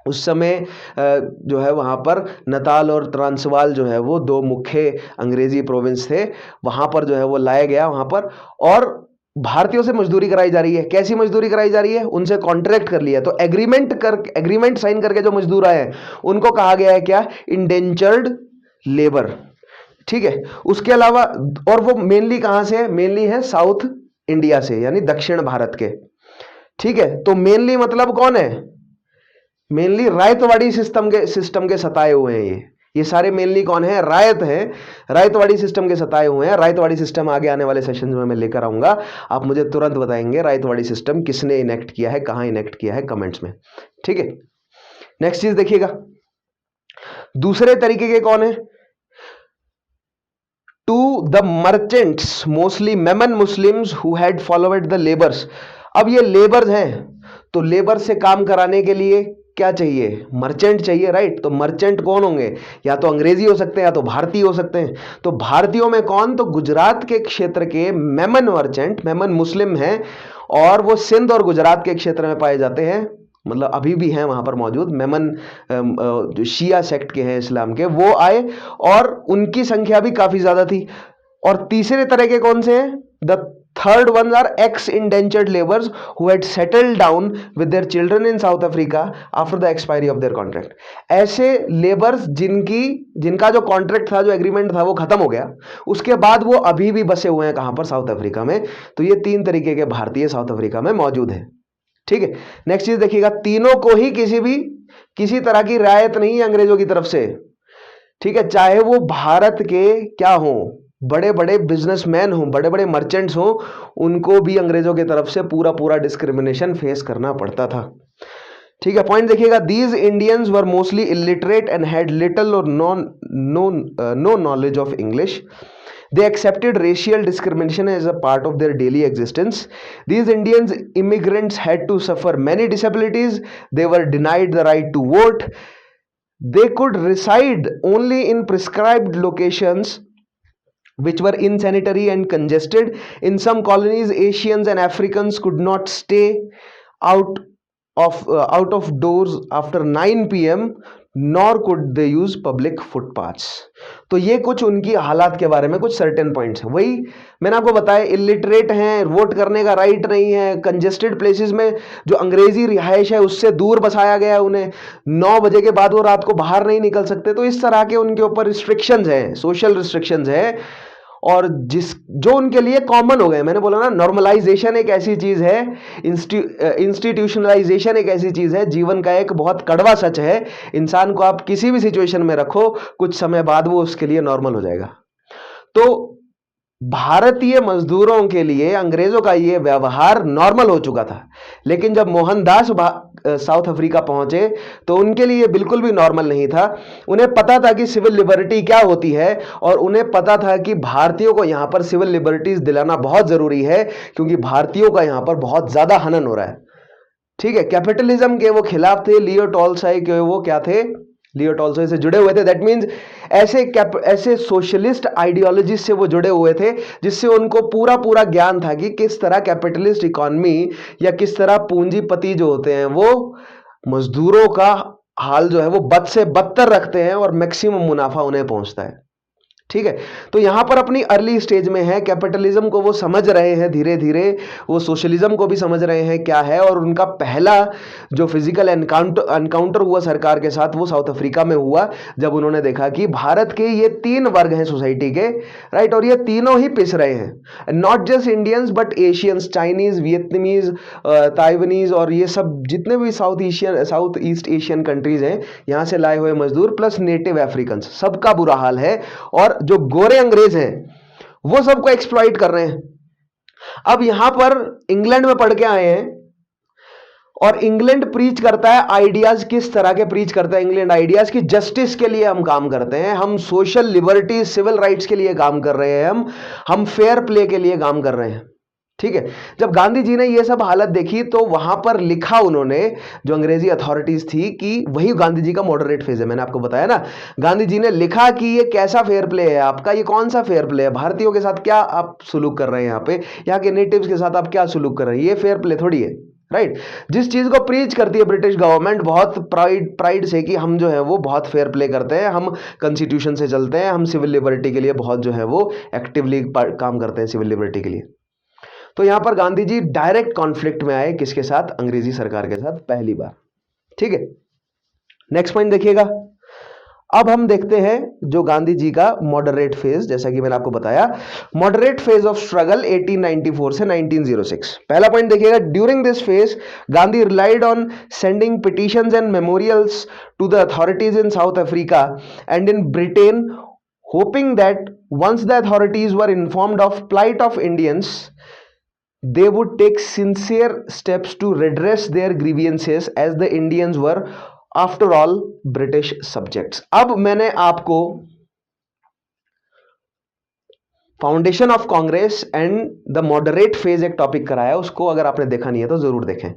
उस समय जो है वहां पर नताल और ट्रांसवाल जो है वो 2 मुख्य अंग्रेजी प्रोविंस थे, वहां पर जो है वो लाया गया वहां पर, और भारतीयों से मजदूरी कराई जा रही है। कैसी मजदूरी कराई जा रही है? उनसे कॉन्ट्रैक्ट कर लिया, तो एग्रीमेंट साइन करके जो मजदूर आए हैं उनको कहा गया है क्या? Indentured labour. ठीक है, उसके अलावा, और वो मेनली कहां से है? मेनली है साउथ इंडिया से, यानी दक्षिण भारत के। ठीक है, तो मेनली मतलब कौन है? मेनली रायतवाड़ी सिस्टम के सताए हुए हैं ये सारे मेनली कौन है? रायत है, रायतवाड़ी सिस्टम के सताए हुए हैं। रायतवाड़ी सिस्टम आगे आने वाले सेशंस में मैं लेकर आऊंगा, आप मुझे तुरंत बताएंगे रायतवाड़ी सिस्टम किसने इनेक्ट किया है, कहां इनेक्ट किया है, कमेंट्स में। ठीक है, नेक्स्ट चीज देखिएगा, दूसरे तरीके के कौन है? To the merchants mostly Memon Muslims who had followed the labours. अब ये लेबर्स हैं, तो लेबर से काम कराने के लिए क्या चाहिए? मर्चेंट चाहिए, राइट। तो मर्चेंट कौन होंगे? या तो अंग्रेजी हो सकते हैं या तो भारतीय हो सकते हैं। तो भारतीयों में कौन? तो गुजरात के क्षेत्र के मेमन मर्चेंट, मेमन मुस्लिम हैं और वो सिंध और गुजरात के क्षेत्र में पाए जाते हैं, मतलब अभी भी हैं वहां पर मौजूद। मेमन जो शिया सेक्ट के हैं इस्लाम के, वो आए और उनकी संख्या भी काफी ज्यादा थी। और तीसरे तरह के कौन से हैं? The third one are ex indentured labours who had settled down with their children in South Africa after the expiry of their contract. ऐसे लेबर्स जिनका जो कॉन्ट्रैक्ट था, जो एग्रीमेंट था, वो खत्म हो गया, उसके बाद वो अभी भी बसे हुए हैं कहां पर? साउथ अफ्रीका में। तो ये 3 तरीके के भारतीय साउथ अफ्रीका में मौजूद हैं। ठीक है, नेक्स्ट चीज देखिएगा, तीनों को ही किसी तरह की रियायत नहीं है अंग्रेजों की तरफ से। ठीक है, चाहे वो भारत के क्या हो, बड़े बड़े बिजनेसमैन हो, बड़े बड़े मर्चेंट्स हो, उनको भी अंग्रेजों की तरफ से पूरा डिस्क्रिमिनेशन फेस करना पड़ता था। ठीक है, पॉइंट देखिएगा, these Indians were mostly illiterate and had little और no knowledge of English. They accepted racial discrimination as a part of their daily existence. These Indian immigrants had to suffer many disabilities. They were denied the right to vote. They could reside only in prescribed locations which were insanitary and congested. In some colonies, Asians and Africans could not stay out of doors after 9 p.m. Nor could they use public footpaths. तो ये कुछ उनकी हालात के बारे में कुछ certain points हैं. वही मैंने आपको बताया, इलिटरेट हैं, वोट करने का राइट नहीं है, कंजेस्टेड प्लेसेस में जो अंग्रेजी रिहाइश है उससे दूर बसाया गया, उन्हें 9 बजे के बाद वो रात को बाहर नहीं निकल सकते. तो इस तरह के उनके ऊपर रिस्ट्रिक्शंस हैं, सोशल रिस्ट्रिक्शंस हैं, और जो उनके लिए कॉमन हो गए. मैंने बोला ना, नॉर्मलाइजेशन एक ऐसी चीज है, इंस्टीट्यूशनलाइजेशन एक ऐसी चीज है, जीवन का एक बहुत कड़वा सच है. इंसान को आप किसी भी सिचुएशन में रखो, कुछ समय बाद वो उसके लिए नॉर्मल हो जाएगा. तो भारतीय मजदूरों के लिए अंग्रेजों का ये व्यवहार नॉर्मल हो चुका था, लेकिन जब मोहनदास साउथ अफ्रीका पहुंचे तो उनके लिए बिल्कुल भी नॉर्मल नहीं था। उन्हें पता था कि सिविल लिबर्टी क्या होती है, और उन्हें पता था कि भारतीयों को यहां पर सिविल लिबर्टीज दिलाना बहुत जरूरी है, क्योंकि भारतीयों का यहां पर बहुत ज्यादा हनन हो रहा है। ठीक है, कैपिटलिज्म के वो खिलाफ थे। लियो टॉलस्टॉय के वो क्या थे, लियो टॉलस्टॉय से जुड़े हुए थे। दैट मीन्स ऐसे सोशलिस्ट आइडियोलॉजी से वो जुड़े हुए थे, जिससे उनको पूरा पूरा ज्ञान था कि किस तरह कैपिटलिस्ट इकोनॉमी या किस तरह पूंजीपति जो होते हैं वो मजदूरों का हाल जो है वो बद से बदतर रखते हैं और मैक्सिमम मुनाफा उन्हें पहुंचता है। ठीक है, तो यहां पर अपनी अर्ली स्टेज में है, कैपिटलिज्म को वो समझ रहे हैं धीरे धीरे, वो सोशलिज्म को भी समझ रहे हैं क्या है। और उनका पहला जो फिजिकल एनकाउंटर हुआ सरकार के साथ वो साउथ अफ्रीका में हुआ, जब उन्होंने देखा कि भारत के ये 3 वर्ग हैं सोसाइटी के, राइट, और ये तीनों ही पिस रहे हैं। Not just Indians but Asians, Chinese, Vietnamese, Taiwanese और ये सब जितने भी साउथ ईस्ट एशियन कंट्रीज हैं, यहां से लाए हुए मजदूर प्लस नेटिव अफ्रीकन, सबका बुरा हाल है। और जो गोरे अंग्रेज हैं वो सबको एक्सप्लॉइट कर रहे हैं। अब यहां पर इंग्लैंड में पढ़ के आए हैं, और इंग्लैंड प्रीच करता है आइडियाज। किस तरह के प्रीच करता है इंग्लैंड आइडियाज? की जस्टिस के लिए हम काम करते हैं, हम सोशल लिबर्टी सिविल राइट्स के लिए काम कर रहे हैं, हम फेयर प्ले के लिए काम कर रहे हैं। ठीक है, जब गांधी जी ने ये सब हालत देखी तो वहां पर लिखा उन्होंने, जो अंग्रेजी अथॉरिटीज थी, कि वही गांधी जी का मॉडरेट फेज है। मैंने आपको बताया ना, गांधी जी ने लिखा कि ये कैसा फेयर प्ले है आपका, ये कौन सा फेयर प्ले है, भारतीयों के साथ क्या आप सुलूक कर रहे हैं, यहाँ पे यहाँ के नेटिव्स के साथ आप क्या सुलूक कर रहे हैं, ये फेयर प्ले थोड़ी है। राइट, जिस चीज को प्रीच करती है ब्रिटिश गवर्नमेंट बहुत प्राइड से कि हम जो है वो बहुत फेयर प्ले करते हैं, हम कॉन्स्टिट्यूशन से चलते हैं, हम सिविल लिबर्टी के लिए बहुत जो है वो एक्टिवली काम करते हैं सिविल लिबर्टी के लिए। तो यहां पर गांधी जी डायरेक्ट कॉन्फ्लिक्ट में आए, किसके साथ? अंग्रेजी सरकार के साथ, पहली बार। ठीक है, नेक्स्ट पॉइंट देखिएगा। अब हम देखते हैं जो गांधी जी का मॉडरेट फेज, जैसा कि मैंने आपको बताया, मॉडरेट फेज ऑफ स्ट्रगल 1894 से 1906। पहला पॉइंट देखिएगा, during this phase Gandhi relied on sending petitions and memorials to the authorities in South Africa and in Britain, hoping that once the authorities were informed of plight of Indians, they would take sincere steps to redress their grievances as the Indians were after all British subjects। अब मैंने आपको foundation of Congress and the moderate phase एक topic कराया, उसको अगर आपने देखा नहीं है तो जरूर देखें।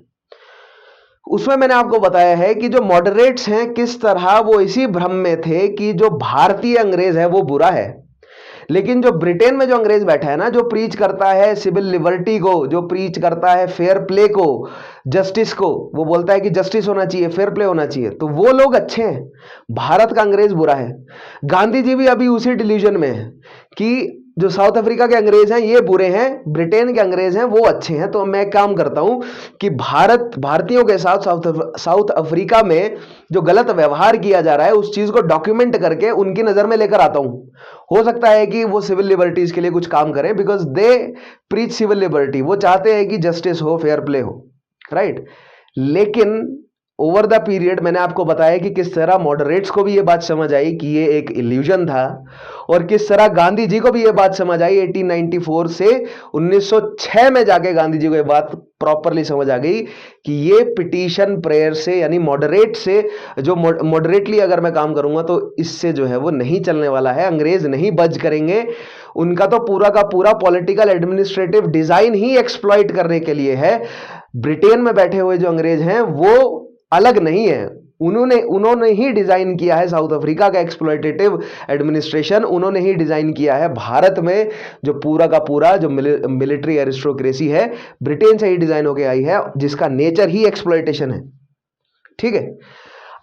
उसमें मैंने आपको बताया है कि जो मॉडरेट्स हैं किस तरह वो इसी भ्रम में थे कि जो भारतीय अंग्रेज है वो बुरा है, लेकिन जो ब्रिटेन में जो अंग्रेज बैठा है ना, जो प्रीच करता है सिविल लिबर्टी को, जो प्रीच करता है फेयर प्ले को, जस्टिस को, वो बोलता है कि जस्टिस होना चाहिए, फेयर प्ले होना चाहिए, तो वो लोग अच्छे हैं, भारत का अंग्रेज बुरा है। गांधी जी भी अभी उसी डिलीजन में है कि जो साउथ अफ्रीका के अंग्रेज हैं ये बुरे हैं, ब्रिटेन के अंग्रेज हैं वो अच्छे हैं। तो मैं काम करता हूं कि भारतीयों के साथ साउथ अफ्रीका में जो गलत व्यवहार किया जा रहा है उस चीज को डॉक्यूमेंट करके उनकी नजर में लेकर आता हूं। हो सकता है कि वो सिविल लिबर्टीज के लिए कुछ काम करें, because they preach civil liberty, वो चाहते हैं कि जस्टिस हो, फेयर प्ले हो, राइट। लेकिन ओवर द पीरियड मैंने आपको बताया कि किस तरह मॉडरेट्स को भी ये बात समझ आई कि ये एक इल्यूजन था, और किस तरह गांधी जी को भी ये बात समझ आई 1894 से 1906 में जाके गांधी जी को ये बात प्रॉपरली समझ आ गई कि ये पिटीशन प्रेयर से, यानी मॉडरेट से, जो मॉडरेटली अगर मैं काम करूंगा तो इससे जो है वो नहीं चलने वाला है, अंग्रेज नहीं बच करेंगे। उनका तो पूरा का पूरा पॉलिटिकल एडमिनिस्ट्रेटिव डिजाइन ही एक्सप्लॉइट करने के लिए है। ब्रिटेन में बैठे हुए जो अंग्रेज हैं वो अलग नहीं है, उन्होंने ही डिजाइन किया है साउथ अफ्रीका का एक्सप्लॉइटेटिव एडमिनिस्ट्रेशन, उन्होंने ही डिजाइन किया है भारत में जो पूरा का पूरा जो मिलिट्री एरिस्टोक्रेसी है, ब्रिटेन से ही डिजाइन होकर आई है, जिसका नेचर ही एक्सप्लॉइटेशन है। ठीक है,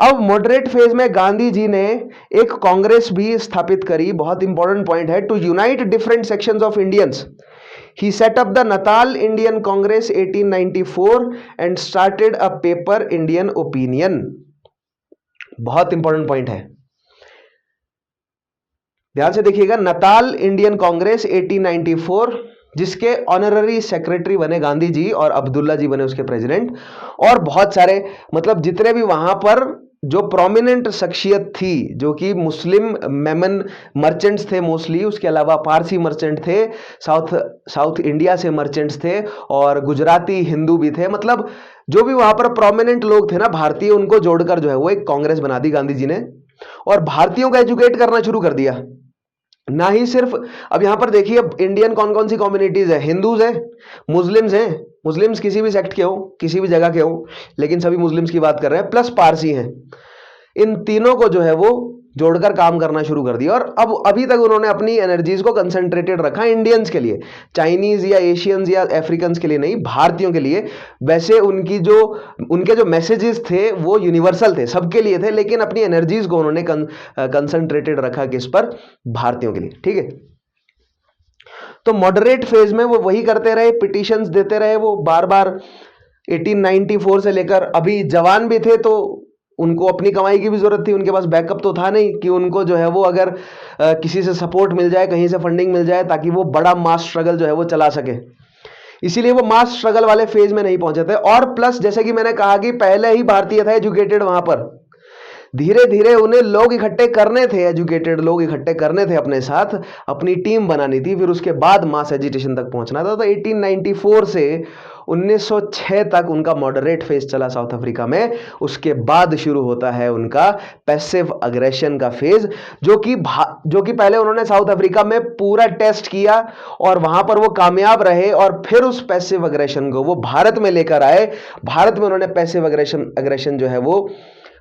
अब मॉडरेट फेज में गांधी जी ने एक कांग्रेस भी स्थापित करी, बहुत इंपॉर्टेंट पॉइंट है, to unite different sections of Indians. He set up the Natal Indian Congress 1894 and started a paper Indian Opinion। बहुत इंपॉर्टेंट पॉइंट है, ध्यान से देखिएगा। नताल इंडियन कांग्रेस 1894, जिसके ऑनररी सेक्रेटरी बने गांधी जी और अब्दुल्ला जी बने उसके प्रेसिडेंट, और बहुत सारे, मतलब जितने भी वहां पर जो प्रोमिनेंट शख्सियत थी, जो कि मुस्लिम मेमन मर्चेंट्स थे मोस्टली, उसके अलावा पारसी मर्चेंट थे, साउथ इंडिया से मर्चेंट्स थे, और गुजराती हिंदू भी थे। मतलब जो भी वहां पर प्रोमिनेंट लोग थे ना भारतीय, उनको जोड़कर जो है वो एक कांग्रेस बना दी गांधी जी ने, और भारतीयों को एजुकेट करना शुरू कर दिया। ना ही सिर्फ, अब यहां पर देखिए इंडियन कौन कौन सी कम्युनिटीज है, हिंदूज है, मुस्लिम्स हैं, मुस्लिम्स किसी भी सेक्ट के हो, किसी भी जगह के हो, लेकिन सभी मुस्लिम्स की बात कर रहे हैं, प्लस पारसी हैं। इन तीनों को जो है वो जोड़कर काम करना शुरू कर दिया, और अब अभी तक उन्होंने अपनी एनर्जीज को कंसंट्रेटेड रखा इंडियंस के लिए, चाइनीज या एशियंस या अफ्रीकंस के लिए नहीं, भारतीयों के लिए। वैसे उनके जो मैसेजेस थे वो यूनिवर्सल थे, सबके लिए थे, लेकिन अपनी एनर्जीज को उन्होंने कंसंट्रेटेड रखा किस पर, भारतीयों के लिए। ठीक है, तो मॉडरेट फेज में वो वही करते रहे, पिटिशंस देते रहे वो बार बार। 1894 से लेकर, अभी जवान भी थे तो उनको अपनी कमाई की भी जरूरत थी, उनके पास बैकअप तो था नहीं कि उनको जो है वो अगर किसी से सपोर्ट मिल जाए, कहीं से फंडिंग मिल जाए, ताकि वो बड़ा मास स्ट्रगल जो है वो चला सके। इसीलिए वो मास स्ट्रगल वाले फेज में नहीं पहुंचे थे। और प्लस जैसे कि मैंने कहा कि पहले ही भारतीय था एजुकेटेड वहां पर, धीरे धीरे उन्हें लोग इकट्ठे करने थे, एजुकेटेड लोग इकट्ठे करने थे अपने साथ, अपनी टीम बनानी थी, फिर उसके बाद मास एजिटेशन तक पहुंचना था। तो 1894 से 1906 तक उनका मॉडरेट फेज चला साउथ अफ्रीका में। उसके बाद शुरू होता है उनका पैसिव अग्रेशन का फेज, जो कि पहले उन्होंने साउथ अफ्रीका में पूरा टेस्ट किया और वहां पर वो कामयाब रहे, और फिर उस पैसिव अग्रेशन को वो भारत में लेकर आए। भारत में उन्होंने पैसिव अग्रेशन जो है वो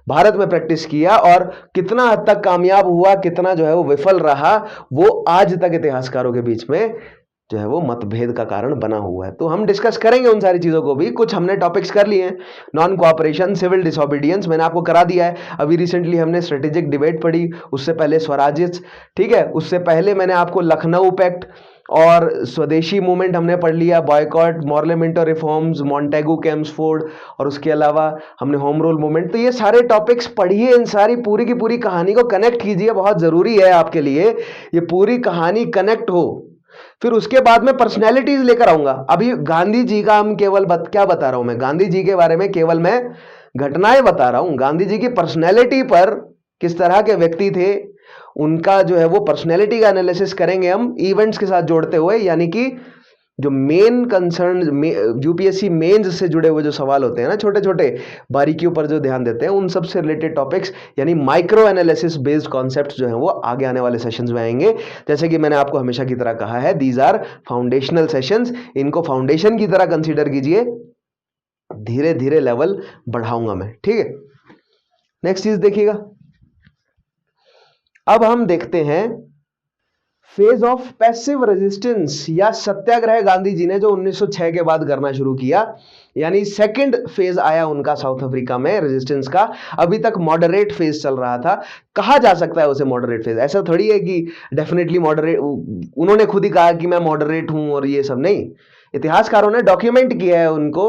भारत में प्रैक्टिस किया, और कितना हद तक कामयाब हुआ, कितना जो है वो विफल रहा, वो आज तक इतिहासकारों के बीच में जो है वो मतभेद का कारण बना हुआ है। तो हम डिस्कस करेंगे उन सारी चीजों को भी। कुछ हमने टॉपिक्स कर लिए हैं, नॉन कोऑपरेशन, सिविल डिसोबीडियंस मैंने आपको करा दिया है। अभी रिसेंटली हमने स्ट्रेटेजिक डिबेट पढ़ी, उससे पहले स्वराज्य, ठीक है, उससे पहले मैंने आपको लखनऊ पैक्ट और स्वदेशी मूवमेंट हमने पढ़ लिया, बॉयकॉट, मॉर्लेमेंटो रिफॉर्म्स, मॉन्टेगू केम्सफोर्ड, और उसके अलावा हमने होम रूल मूवमेंट। तो ये सारे टॉपिक्स पढ़िए, इन सारी पूरी की पूरी कहानी को कनेक्ट कीजिए, बहुत जरूरी है आपके लिए ये पूरी कहानी कनेक्ट हो। फिर उसके बाद में पर्सनैलिटीज लेकर आऊंगा। अभी गांधी जी का हम केवल क्या बता रहा हूं मैं, गांधी जी के बारे में केवल मैं घटनाएं बता रहा हूं। गांधी जी की पर्सनैलिटी पर, किस तरह के व्यक्ति थे, उनका जो है वो पर्सनैलिटी का एनालिसिस करेंगे हम इवेंट्स के साथ जोड़ते हुए। यानी कि जो मेन कंसर्न, यूपीएससी मेंस से जुड़े हुए जो सवाल होते हैं ना, छोटे छोटे बारीकियों पर जो ध्यान देते हैं, उन सब से रिलेटेड टॉपिक्स, यानी माइक्रो एनालिसिस बेस्ड कॉन्सेप्ट्स जो हैं वो आगे आने वाले सेशंस में आएंगे। जैसे कि मैंने आपको हमेशा की तरह कहा है, दीज आर फाउंडेशनल सेशंस, इनको फाउंडेशन की तरह कंसीडर कीजिए, धीरे धीरे लेवल बढ़ाऊंगा मैं। ठीक है, नेक्स्ट चीज देखिएगा। अब हम देखते हैं फेज ऑफ पैसिव रेजिस्टेंस या सत्याग्रह, गांधी जी ने जो 1906 के बाद करना शुरू किया, यानी सेकंड फेज आया उनका साउथ अफ्रीका में रेजिस्टेंस का। अभी तक मॉडरेट फेज चल रहा था, कहा जा सकता है उसे मॉडरेट फेज, ऐसा थोड़ी है कि डेफिनेटली मॉडरेट, उन्होंने खुद ही कहा कि मैं मॉडरेट हूं और ये सब नहीं, इतिहासकारों ने डॉक्यूमेंट किया है उनको,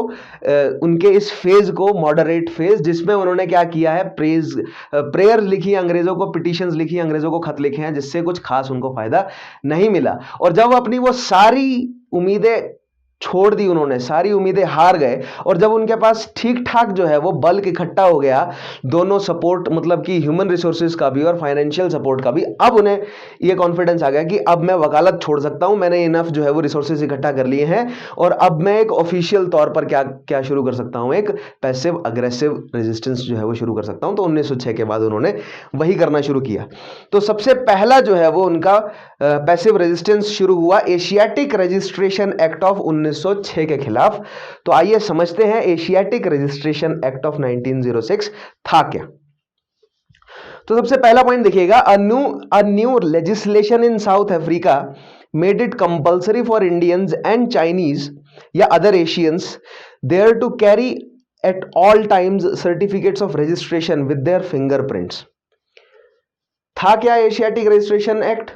उनके इस फेज को मॉडरेट फेज, जिसमें उन्होंने क्या किया है, प्रेयर्स लिखी, अंग्रेजों को पिटीशंस लिखी, अंग्रेजों को खत लिखे हैं, जिससे कुछ खास उनको फायदा नहीं मिला। और जब अपनी वो सारी उम्मीदें छोड़ दी, उन्होंने सारी उम्मीदें हार गए, और जब उनके पास ठीक ठाक जो है वो बल्क इकट्ठा हो गया, दोनों सपोर्ट, मतलब कि ह्यूमन रिसोर्सेज का भी और फाइनेंशियल सपोर्ट का भी, अब उन्हें ये कॉन्फिडेंस आ गया कि अब मैं वकालत छोड़ सकता हूं, मैंने इनफ जो है वो रिसोर्सेज इकट्ठा कर लिए हैं, और अब मैं एक ऑफिशियल तौर पर क्या शुरू कर सकता हूं, एक पैसिव अग्रेसिव रेजिस्टेंस जो है वो शुरू कर सकता हूं। तो 1906 के बाद उन्होंने वही करना शुरू किया। तो सबसे पहला जो है वो उनका पैसिव रेजिस्टेंस शुरू हुआ एशियाटिक रजिस्ट्रेशन एक्ट ऑफ 1906 के खिलाफ। तो आइए समझते हैं एशियाटिक रजिस्ट्रेशन एक्ट ऑफ 1906 था क्या। तो सबसे पहला पॉइंट देखिएगा, a new legislation in South Africa made it compulsory for Indians and Chinese या other Asians there to carry at all times certificates of registration with their fingerprints. था क्या Asiatic registration act?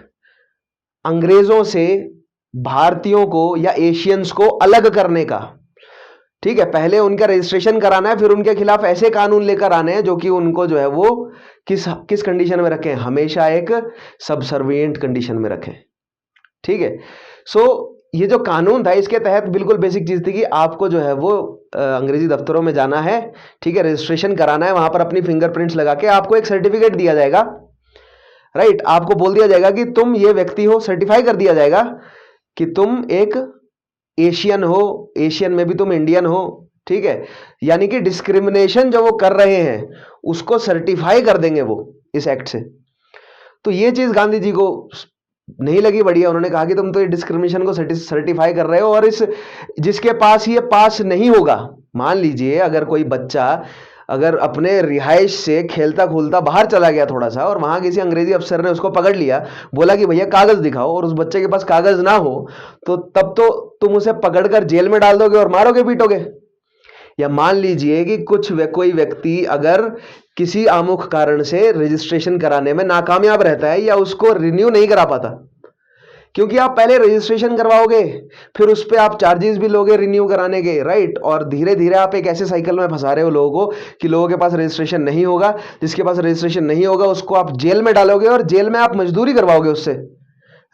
अंग्रेजों से भारतीयों को या Asians को अलग करने का। ठीक है, पहले उनका रजिस्ट्रेशन कराना है, फिर उनके खिलाफ ऐसे कानून लेकर आने हैं जो कि उनको जो है वो किस कंडीशन में रखें, हमेशा एक सबसर्विएंट कंडीशन में रखें। ठीक है, सो ये जो कानून था इसके तहत बिल्कुल बेसिक चीज थी कि आपको जो है वो अंग्रेजी दफ्तरों में जाना है, ठीक है, रजिस्ट्रेशन कराना है, वहां पर अपनी फिंगरप्रिंट्स लगा के आपको एक सर्टिफिकेट दिया जाएगा, राइट। आपको बोल दिया जाएगा कि तुम ये व्यक्ति हो, सर्टिफाई कर दिया जाएगा कि तुम एक एशियन हो, एशियन में भी तुम इंडियन हो, ठीक है। यानी कि डिस्क्रिमिनेशन जो वो कर रहे हैं उसको सर्टिफाई कर देंगे वो इस एक्ट से। तो ये चीज गांधी जी को नहीं लगी बढ़िया। उन्होंने कहा कि तुम तो ये डिस्क्रिमिनेशन को सर्टिफाई कर रहे हो, और इस जिसके पास ये पास नहीं होगा, मान लीजिए अगर कोई बच्चा अगर अपने रिहाइश से खेलता खूलता बाहर चला गया थोड़ा सा, और वहां किसी अंग्रेजी अफसर ने उसको पकड़ लिया, बोला कि भैया कागज दिखाओ, और उस बच्चे के पास कागज ना हो, तो तब तो तुम उसे पकड़कर जेल में डाल दोगे और मारोगे पीटोगे। या मान लीजिए कि कोई व्यक्ति अगर किसी आमुख कारण से रजिस्ट्रेशन कराने में नाकामयाब रहता है या उसको रिन्यू नहीं करा पाता, क्योंकि आप पहले रजिस्ट्रेशन करवाओगे, फिर उस पर आप चार्जेस भी लोगे रिन्यू कराने के, राइट। और धीरे धीरे आप एक ऐसे साइकिल में फंसा रहे हो लोगों को कि लोगों के पास रजिस्ट्रेशन नहीं होगा, जिसके पास रजिस्ट्रेशन नहीं होगा उसको आप जेल में डालोगे और जेल में आप मजदूरी करवाओगे उससे,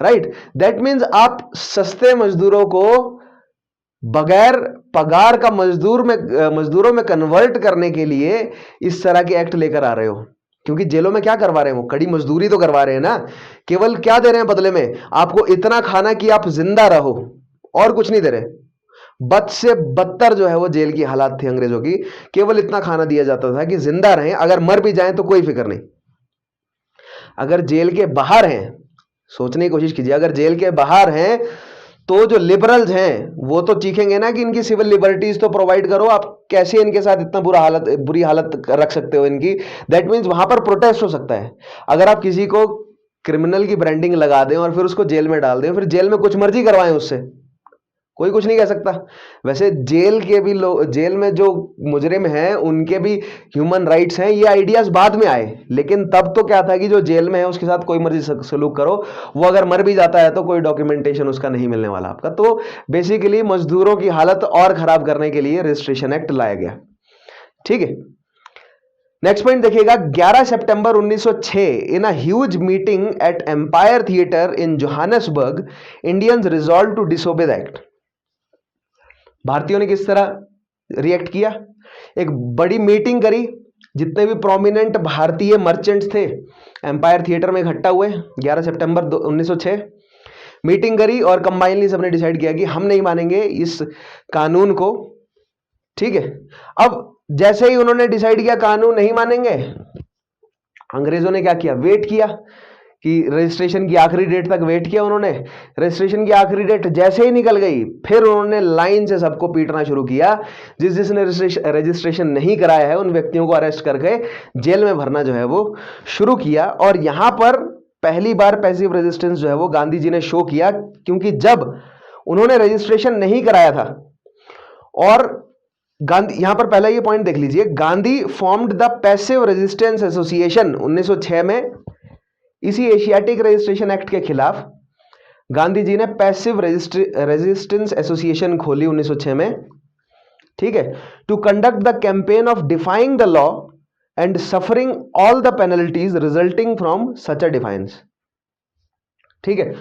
राइट। दैट मीन्स आप सस्ते मजदूरों को बगैर पगार का मजदूरों में कन्वर्ट करने के लिए इस तरह के एक्ट लेकर आ रहे हो। क्योंकि जेलों में क्या करवा रहे हैं, वो कड़ी मजदूरी तो करवा रहे हैं ना। केवल क्या दे रहे हैं बदले में, आपको इतना खाना कि आप जिंदा रहो, और कुछ नहीं दे रहे। बद से बदतर जो है वो जेल की हालात थी अंग्रेजों की। केवल इतना खाना दिया जाता था कि जिंदा रहें, अगर मर भी जाएं तो कोई फिक्र नहीं। अगर जेल के बाहर हैं, सोचने की कोशिश कीजिए, अगर जेल के बाहर हैं तो जो लिबरल्स हैं वो तो चीखेंगे ना कि इनकी सिविल लिबर्टीज तो प्रोवाइड करो, आप कैसे इनके साथ इतना बुरी हालत रख सकते हो इनकी। दैट मीन्स वहां पर प्रोटेस्ट हो सकता है। अगर आप किसी को क्रिमिनल की ब्रांडिंग लगा दें और फिर उसको जेल में डाल दें, फिर जेल में कुछ मर्जी करवाएं उससे, कोई कुछ नहीं कह सकता। वैसे जेल में जो मुजरिम हैं उनके भी ह्यूमन राइट्स हैं, ये आइडियाज बाद में आए, लेकिन तब तो क्या था कि जो जेल में है उसके साथ कोई मर्जी सलूक करो, वो अगर मर भी जाता है तो कोई डॉक्यूमेंटेशन उसका नहीं मिलने वाला आपका। तो बेसिकली मजदूरों की हालत और खराब करने के लिए रजिस्ट्रेशन एक्ट लाया गया, ठीक है। नेक्स्ट पॉइंट देखिएगा, 11 सितंबर 1906 in a huge meeting at Empire Theatre in Johannesburg, Indians resolve to disobey the act. भारतीयों ने किस तरह रिएक्ट किया, एक बड़ी मीटिंग करी, जितने भी प्रोमिनेंट भारतीय मर्चेंट्स थे एम्पायर थिएटर में इकट्ठा हुए 11 सितंबर 1906, मीटिंग करी और कंबाइनली सबने डिसाइड किया कि हम नहीं मानेंगे इस कानून को, ठीक है। अब जैसे ही उन्होंने डिसाइड किया कानून नहीं मानेंगे, अंग्रेजों ने क्या किया, वेट किया कि रजिस्ट्रेशन की आखिरी डेट तक वेट किया उन्होंने। रजिस्ट्रेशन की आखिरी डेट जैसे ही निकल गई, फिर उन्होंने लाइन से सबको पीटना शुरू किया। जिसने रजिस्ट्रेशन नहीं कराया है उन व्यक्तियों को अरेस्ट करके जेल में भरना जो है वो शुरू किया। और यहां पर पहली बार पैसिव रेजिस्टेंस जो है वो गांधी जी ने शो किया, क्योंकि जब उन्होंने रजिस्ट्रेशन नहीं कराया था, और गांधी, यहां पर पहला ये पॉइंट देख लीजिए, Gandhi formed the passive resistance association 1906 में। इसी एशियाटिक रजिस्ट्रेशन एक्ट के खिलाफ गांधी जी ने पैसिव रेजिस्टेंस एसोसिएशन खोली 1906 में, ठीक है, to conduct the campaign of defying the law and suffering all the penalties resulting from such a defiance, ठीक है।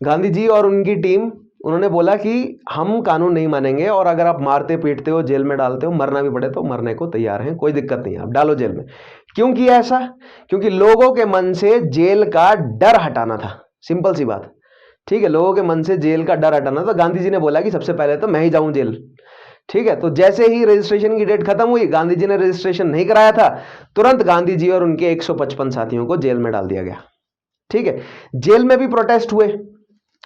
गांधी जी और उनकी टीम, उन्होंने बोला कि हम कानून नहीं मानेंगे, और अगर आप मारते पीटते हो, जेल में डालते हो, मरना भी पड़े तो मरने को तैयार हैं, कोई दिक्कत नहीं है, आप डालो जेल में। क्यों किया ऐसा, क्योंकि लोगों के मन से जेल का डर हटाना था, सिंपल सी बात, ठीक है। लोगों के मन से जेल का डर हटाना था। गांधी जी ने बोला कि सबसे पहले तो मैं ही जाऊं जेल, ठीक है। तो जैसे ही रजिस्ट्रेशन की डेट खत्म हुई, गांधी जी ने रजिस्ट्रेशन नहीं कराया था, तुरंत गांधी जी और उनके 155 साथियों को जेल में डाल दिया गया, ठीक है। जेल में भी प्रोटेस्ट हुए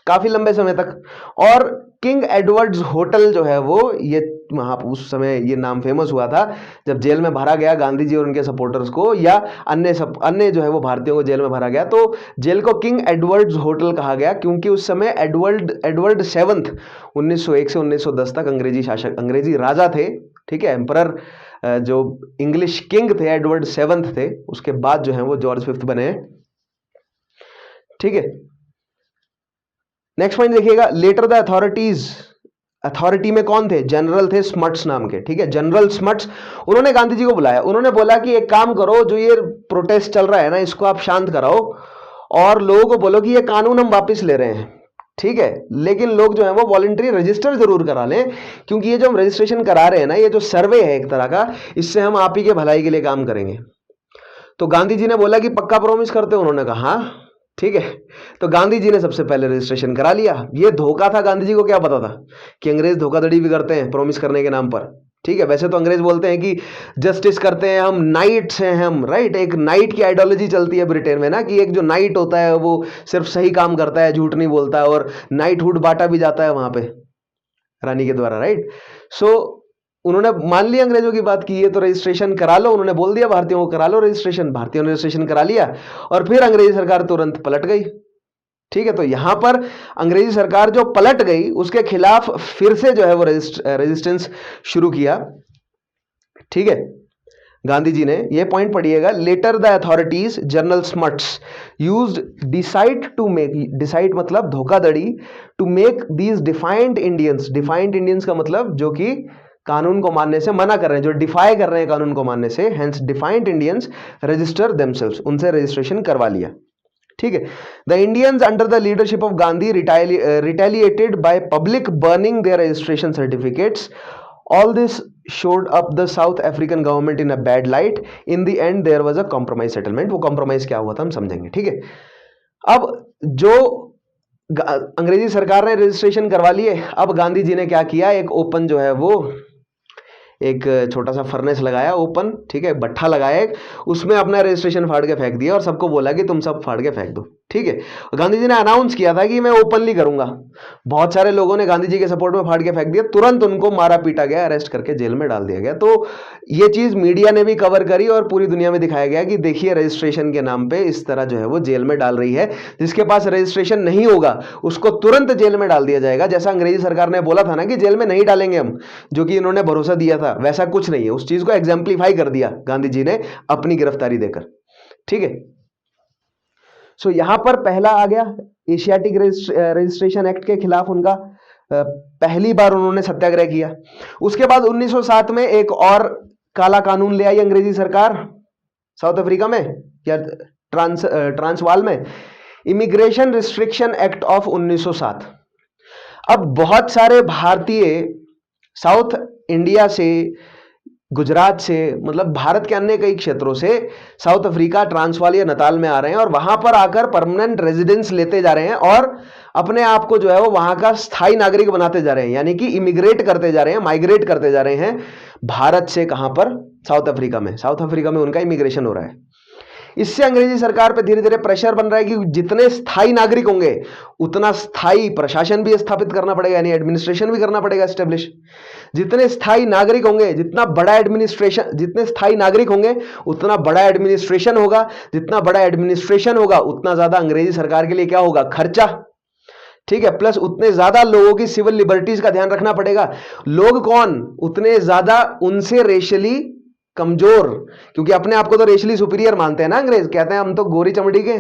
काफी लंबे समय तक, और किंग एडवर्ड्स होटल जो है वो, ये वहां उस समय ये नाम फेमस हुआ था जब जेल में भरा गया गांधी जी और उनके सपोर्टर्स को, या अन्य जो है वो भारतीयों को जेल में भरा गया, तो जेल को किंग एडवर्ड्स होटल कहा गया, क्योंकि उस समय एडवर्ड 7 1901 से 1910 तक अंग्रेजी राजा थे, ठीक है। एम्परर जो इंग्लिश किंग थे एडवर्ड 7 थे, उसके बाद जो है वो जॉर्ज 5 बने, ठीक है। नेक्स्ट पॉइंट देखिएगा, लेटर द अथॉरिटी में कौन थे, जनरल थे स्मट्स नाम के, ठीक है। जनरल स्मट्स, उन्होंने गांधी जी को बुलाया, उन्होंने बोला कि एक काम करो, जो ये प्रोटेस्ट चल रहा है ना, इसको आप शांत कराओ और लोगों को बोलो कि ये कानून हम वापस ले रहे हैं, ठीक है, लेकिन लोग जो है वो वॉलंटरी रजिस्टर जरूर करा लें, क्योंकि ये जो हम रजिस्ट्रेशन करा रहे हैं ना, ये जो सर्वे है एक तरह का, इससे हम आप ही के भलाई के लिए काम करेंगे। तो गांधी जी ने बोला कि पक्का प्रॉमिस करते हो? उन्होंने कहा हाँ। ठीक है, तो गांधी जी ने सबसे पहले रजिस्ट्रेशन करा लिया। ये धोखा था, गांधी जी को क्या पता था कि अंग्रेज धोखाधड़ी भी करते हैं प्रॉमिस करने के नाम पर। ठीक है, वैसे तो अंग्रेज बोलते हैं कि जस्टिस करते हैं हम, नाइट्स हैं हम, राइट। एक नाइट की आइडियोलॉजी चलती है ब्रिटेन में ना, कि एक जो नाइट होता है वो सिर्फ सही काम करता है, झूठ नहीं बोलता है, और नाइटहुड बांटा भी जाता है वहां पे रानी के द्वारा, राइट। सो उन्होंने मान लिया अंग्रेजों की बात की ये तो रजिस्ट्रेशन करा लो, उन्होंने बोल दिया भारतीयों को करा लो रजिस्ट्रेशन, भारतीयों ने रजिस्ट्रेशन करा लिया, और फिर अंग्रेजी सरकार तुरंत पलट गई। ठीक है, तो यहां पर अंग्रेजी सरकार जो पलट गई उसके खिलाफ फिर से जो है वो रेजिस्टेंस शुरू किया। ठीक है, गांधी जी ने, ये पॉइंट पढ़िएगा, later the authorities General Smuts used deceit to make, deceit मतलब धोखाधड़ी, to make these defiant Indians, defiant Indians का मतलब जो कि कानून को मानने से मना कर रहे हैं, जो डिफाई कर रहे हैं कानून को मानने से, hence defiant Indians register themselves, उनसे रजिस्ट्रेशन करवा लिया। ठीक है, the Indians under the leadership of Gandhi retaliated by public burning their registration certificates. All this showed up the South African government in a bad light. In the end there was a compromise settlement. वो compromise क्या हुआ था हम समझेंगे। ठीक है, अब जो अंग्रेजी सरकार ने रजिस्ट्रेशन करवा लिए, अब गांधी जी ने क्या किया, एक ओपन जो है वो एक छोटा सा फर्नेस लगाया ओपन, ठीक है, भट्ठा लगाया, उसमें अपना रजिस्ट्रेशन फाड़ के फेंक दिया और सबको बोला कि तुम सब फाड़ के फेंक दो। ठीक है, गांधी जी ने अनाउंस किया था कि मैं ओपनली करूंगा। बहुत सारे लोगों ने गांधी जी के सपोर्ट में फाड़ के फेंक दिया, तुरंत उनको मारा पीटा गया, अरेस्ट करके जेल में डाल दिया गया। तो ये चीज मीडिया ने भी कवर करी और पूरी दुनिया में दिखाया गया कि देखिए रजिस्ट्रेशन के नाम पे इस तरह जो है वो जेल में डाल रही है, जिसके पास रजिस्ट्रेशन नहीं होगा उसको तुरंत जेल में डाल दिया जाएगा। जैसा अंग्रेजी सरकार ने बोला था ना कि जेल में नहीं डालेंगे हम, जो कि इन्होंने भरोसा दिया था, वैसा कुछ नहीं है। उस चीज को एग्जाम्पलीफाई कर दिया गांधी जी ने अपनी गिरफ्तारी देकर। ठीक है, सो यहां पर पहला आ गया एशियाटिक रजिस्ट्रेशन एक्ट के खिलाफ उनका पहली बार उन्होंने सत्याग्रह किया। उसके बाद 1907 में एक और काला कानून ले आई अंग्रेजी सरकार साउथ अफ्रीका में या ट्रांसवाल में, इमिग्रेशन रिस्ट्रिक्शन एक्ट ऑफ 1907। अब बहुत सारे भारतीय साउथ इंडिया से, गुजरात से, मतलब भारत के अन्य कई क्षेत्रों से साउथ अफ्रीका, ट्रांसवाल या नताल में आ रहे हैं और वहां पर आकर परमानेंट रेजिडेंस लेते जा रहे हैं और अपने आप को जो है वो वहां का स्थायी नागरिक बनाते जा रहे हैं, यानी कि इमिग्रेट करते जा रहे हैं, माइग्रेट करते जा रहे हैं भारत से। कहां पर? साउथ अफ्रीका में। साउथ अफ्रीका में उनका इमिग्रेशन हो रहा है। इससे अंग्रेजी सरकार पे धीरे धीरे प्रेशर बन रहा है कि जितने स्थायी नागरिक होंगे उतना स्थायी प्रशासन भी स्थापित करना पड़ेगा, यानी एडमिनिस्ट्रेशन भी करना पड़ेगा एस्टेब्लिश। जितने स्थायी नागरिक होंगे, जितना बड़ा एडमिनिस्ट्रेशन, जितने स्थायी नागरिक होंगे उतना बड़ा एडमिनिस्ट्रेशन होगा, जितना बड़ा एडमिनिस्ट्रेशन होगा उतना ज्यादा अंग्रेजी सरकार के लिए क्या होगा? खर्चा। ठीक है, प्लस उतने ज्यादा लोगों की सिविल लिबर्टीज का ध्यान रखना पड़ेगा। लोग कौन? उतने ज्यादा उनसे रेशियली कमजोर, क्योंकि अपने आप को तो रेशियली सुपीरियर मानते हैं ना अंग्रेज, कहते हैं हम तो गोरी चमड़ी के।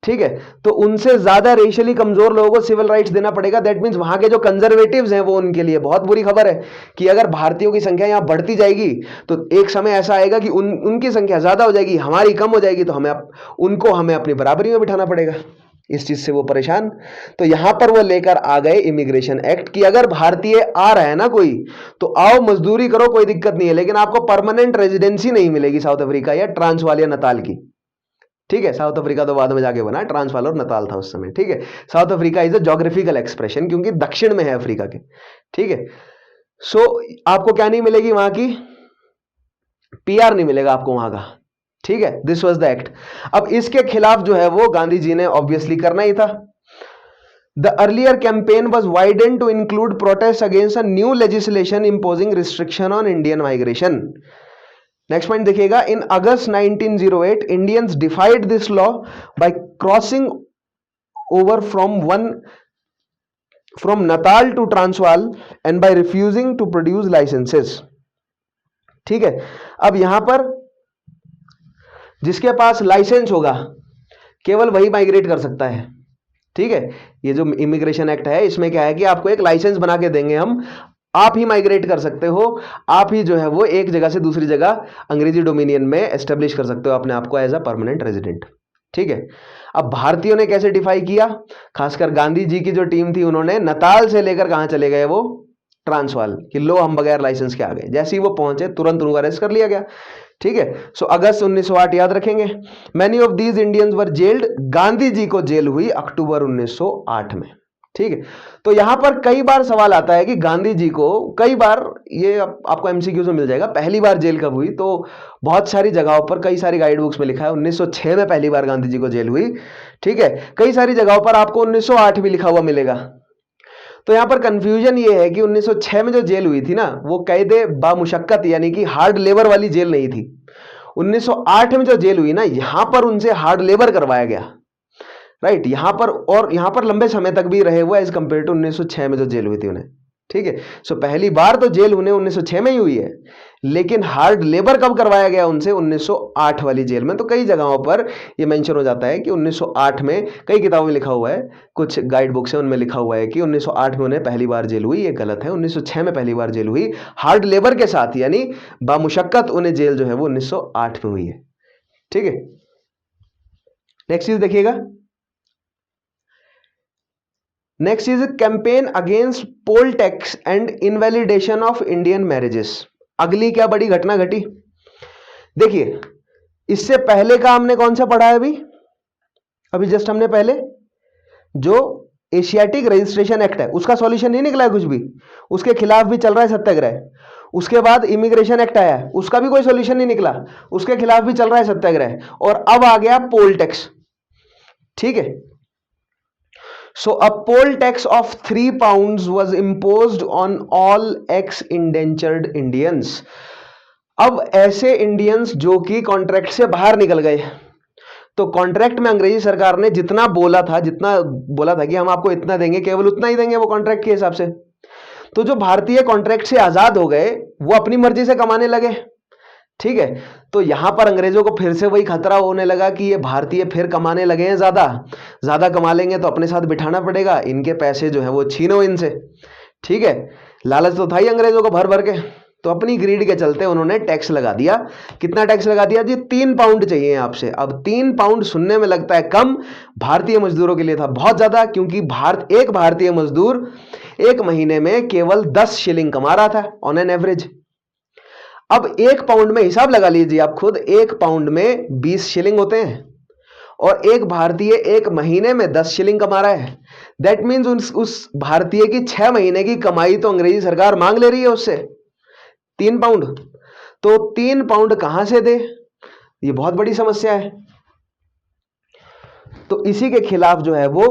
ठीक है, तो उनसे ज्यादा रेशियली कमजोर लोगों को सिविल राइट्स देना पड़ेगा। दैट मींस वहां के जो कंजर्वेटिव्स हैं वो उनके लिए बहुत बुरी खबर है कि अगर भारतीयों की संख्या यहां बढ़ती जाएगी तो एक समय ऐसा आएगा कि उनकी संख्या ज्यादा हो जाएगी, हमारी कम हो जाएगी, तो हमें अपनी बराबरी में बिठाना पड़ेगा। इस चीज से वो परेशान। तो यहां पर वो लेकर आ गए इमिग्रेशन एक्ट कि अगर भारतीय आ रहा है ना कोई, तो आओ मजदूरी करो, कोई दिक्कत नहीं है, लेकिन आपको परमानेंट रेजिडेंसी नहीं मिलेगी साउथ अफ्रीका या ट्रांसवाल या नताल की। ठीक है, साउथ अफ्रीका तो बाद में जाके बना, ट्रांसवाल और नताल था उस समय। ठीक है, south Africa is a geographical expression क्योंकि दक्षिण में है अफ्रीका के। ठीक है, सो आपको क्या नहीं मिलेगी वहां की? पीआर नहीं मिलेगा आपको वहां का। ठीक है, दिस वाज द एक्ट। अब इसके खिलाफ जो है वो गांधी जी ने ऑब्वियसली करना ही था। The earlier campaign was widened to include protest against a new legislation imposing restriction on Indian migration. Next point देखिएगा, in August 1908 Indians defied this law by crossing over from Natal to Transvaal and by refusing to produce licences. ठीक है, अब यहां पर जिसके पास licence होगा केवल वही माइग्रेट कर सकता है। ठीक है, ये जो इमिग्रेशन एक्ट है इसमें क्या है कि आपको एक लाइसेंस बना के देंगे हम, आप ही माइग्रेट कर सकते हो, आप ही जो है वो एक जगह से दूसरी जगह अंग्रेजी डोमिनियन में एस्टेब्लिश कर सकते हो अपने आप को एज अ परमानेंट रेजिडेंट। ठीक है। अब भारतीयों ने कैसे डिफाई किया, खासकर गांधी जी की जो टीम थी उन्होंने नताल से लेकर कहां चले गए, वो ट्रांसवाल, कि लो हम बगैर लाइसेंस के आ गए। जैसे ही वो पहुंचे तुरंत उनको अरेस्ट कर लिया गया। ठीक है। सो अगस्त 1908 याद रखेंगे। Many of these Indians were jailed, Gandhi ji को जेल हुई अक्टूबर 1908 में। ठीक है। तो यहां पर कई बार सवाल आता है कि गांधी जी को कई बार, ये आपको एमसीक्यू में मिल जाएगा, पहली बार जेल कब हुई, तो बहुत सारी जगहों पर कई सारी गाइड बुक्स में लिखा है 1906 में पहली बार गांधी जी को जेल हुई। ठीक है। कई सारी जगहों पर आपको 1908 भी लिखा हुआ मिलेगा। तो यहां पर कंफ्यूजन ये है कि 1906 में जो जेल हुई थी ना, वो कैदे बामुशक्कत यानी कि हार्ड लेबर वाली जेल नहीं थी। 1908 में जो जेल हुई ना, यहां पर उनसे हार्ड लेबर करवाया गया। राइट, यहां पर, और यहां पर लंबे समय तक भी रहे हुए एज कंपेयर टू 1906 में जो जेल हुई थी उन्हें। ठीक है। सो पहली बार तो जेल उन्हें 1906 में ही हुई है, लेकिन हार्ड लेबर कब करवाया गया उनसे, 1908 वाली जेल में। तो कई जगहों पर यह मेंशन हो जाता है कि 1908 में, कई किताबों में लिखा हुआ है, कुछ गाइड बुक्स है उनमें लिखा हुआ है कि 1908 में उन्हें पहली बार जेल हुई। ये गलत है, 1906 में पहली बार जेल हुई हार्ड लेबर के साथ, यानी बामुशक्कत उन्हें जेल जो है वो 1908 में हुई है। ठीक है। नेक्स्ट चीज देखिएगा, next is campaign against poll tax and invalidation of Indian marriages. अगली क्या बड़ी घटना घटी, देखिए इससे पहले का हमने कौन सा पढ़ा है, अभी जस्ट हमने पहले जो एशियाटिक रजिस्ट्रेशन एक्ट है उसका सॉल्यूशन नहीं निकला है कुछ भी, उसके खिलाफ भी चल रहा है सत्याग्रह। उसके बाद इमिग्रेशन एक्ट आया है, उसका भी कोई सॉल्यूशन नहीं निकला, उसके खिलाफ भी चल रहा है सत्याग्रह। और अब आ गया पोल टैक्स। ठीक है। So a poll tax of 3 pounds was imposed on all ex-indentured Indians. अब ऐसे इंडियंस जो कि कॉन्ट्रैक्ट से बाहर निकल गए, तो कॉन्ट्रैक्ट में अंग्रेजी सरकार ने जितना बोला था कि हम आपको इतना देंगे, केवल उतना ही देंगे वो कॉन्ट्रैक्ट के हिसाब से। तो जो भारतीय कॉन्ट्रैक्ट से आजाद हो गए वो अपनी मर्जी से कमाने लगे। ठीक है। तो यहां पर अंग्रेजों को फिर से वही खतरा होने लगा कि ये भारतीय फिर कमाने लगे हैं, ज्यादा कमा लेंगे तो अपने साथ बिठाना पड़ेगा, इनके पैसे जो है वो छीनो इनसे। ठीक है। लालच तो था ही अंग्रेजों को भर भर के, तो अपनी ग्रीड के चलते उन्होंने टैक्स लगा दिया। कितना टैक्स लगा दिया जी, 3 पाउंड चाहिए आपसे। अब 3 पाउंड सुनने में लगता है कम, भारतीय मजदूरों के लिए था बहुत ज्यादा, क्योंकि एक भारतीय मजदूर एक महीने में केवल 10 शिलिंग कमा रहा था ऑन एन एवरेज। अब 1 पाउंड में हिसाब लगा लीजिए आप खुद, 1 पाउंड में 20 शिलिंग होते हैं, और एक भारतीय एक महीने में 10 शिलिंग कमा रहा है। दैट मीन्स उस भारतीय की 6 महीने की कमाई तो अंग्रेजी सरकार मांग ले रही है उससे 3 पाउंड। तो 3 पाउंड कहां से दे, ये बहुत बड़ी समस्या है। तो इसी के खिलाफ जो है वो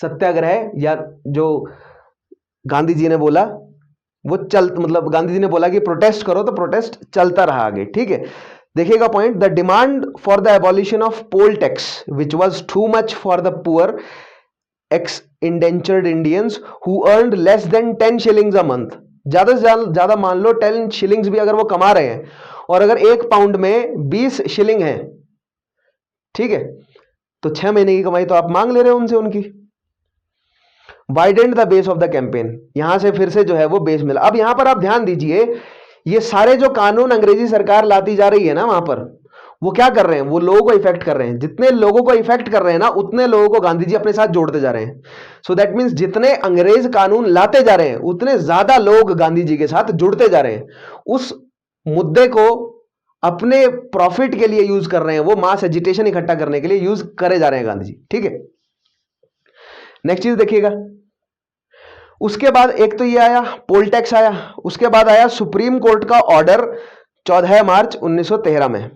सत्याग्रह, या जो गांधी जी ने बोला वो गांधी जी ने बोला कि प्रोटेस्ट करो, तो प्रोटेस्ट चलता रहा आगे। ठीक है। देखिएगा point, the demand for the abolition of poll tax which was too much for the poor ex indentured Indians who earned less than 10 shillings a month. ज्यादा से ज्यादा मान लो 10 शिलिंग्स भी अगर वो कमा रहे हैं, और अगर 1 पाउंड में 20 शिलिंग है, ठीक है, तो 6 महीने की कमाई तो आप मांग ले रहे हो उनसे उनकी। Widened the base of the campaign, यहां से फिर से जो है वो बेस मिला। अब यहां पर आप ध्यान दीजिए, ये सारे जो कानून अंग्रेजी सरकार लाती जा रही है ना, वहां पर वो क्या कर रहे हैं, वो लोगों को इफेक्ट कर रहे हैं। जितने लोगों को इफेक्ट कर रहे हैं ना, उतने लोगों को गांधी जी अपने साथ जोड़ते जा रहे हैं। सो दैट मीन्स जितने अंग्रेज कानून लाते जा रहे हैं, उतने ज्यादा लोग गांधी जी के साथ जुड़ते जा रहे हैं। उस मुद्दे को अपने प्रॉफिट के लिए यूज कर रहे हैं, वो मास एजिटेशन इकट्ठा करने के लिए यूज करे जा रहे हैं गांधी जी। ठीक है। नेक्स्ट चीज देखिएगा, उसके बाद एक तो ये आया पोल टैक्स आया, उसके बाद आया सुप्रीम कोर्ट का ऑर्डर 14 मार्च 1913 में।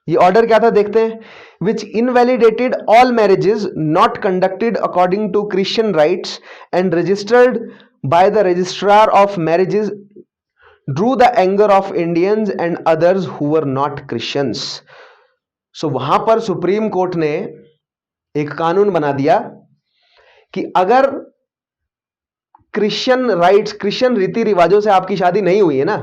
ये ऑर्डर क्या था देखते हैं, which invalidated all marriages not conducted according to Christian rites and registered by the registrar of marriages drew the anger of Indians and others who were not Christians. So वहां पर supreme court ने एक कानून बना दिया कि अगर Christian rights, Christian रीति रिवाजों से आपकी शादी नहीं हुई है ना,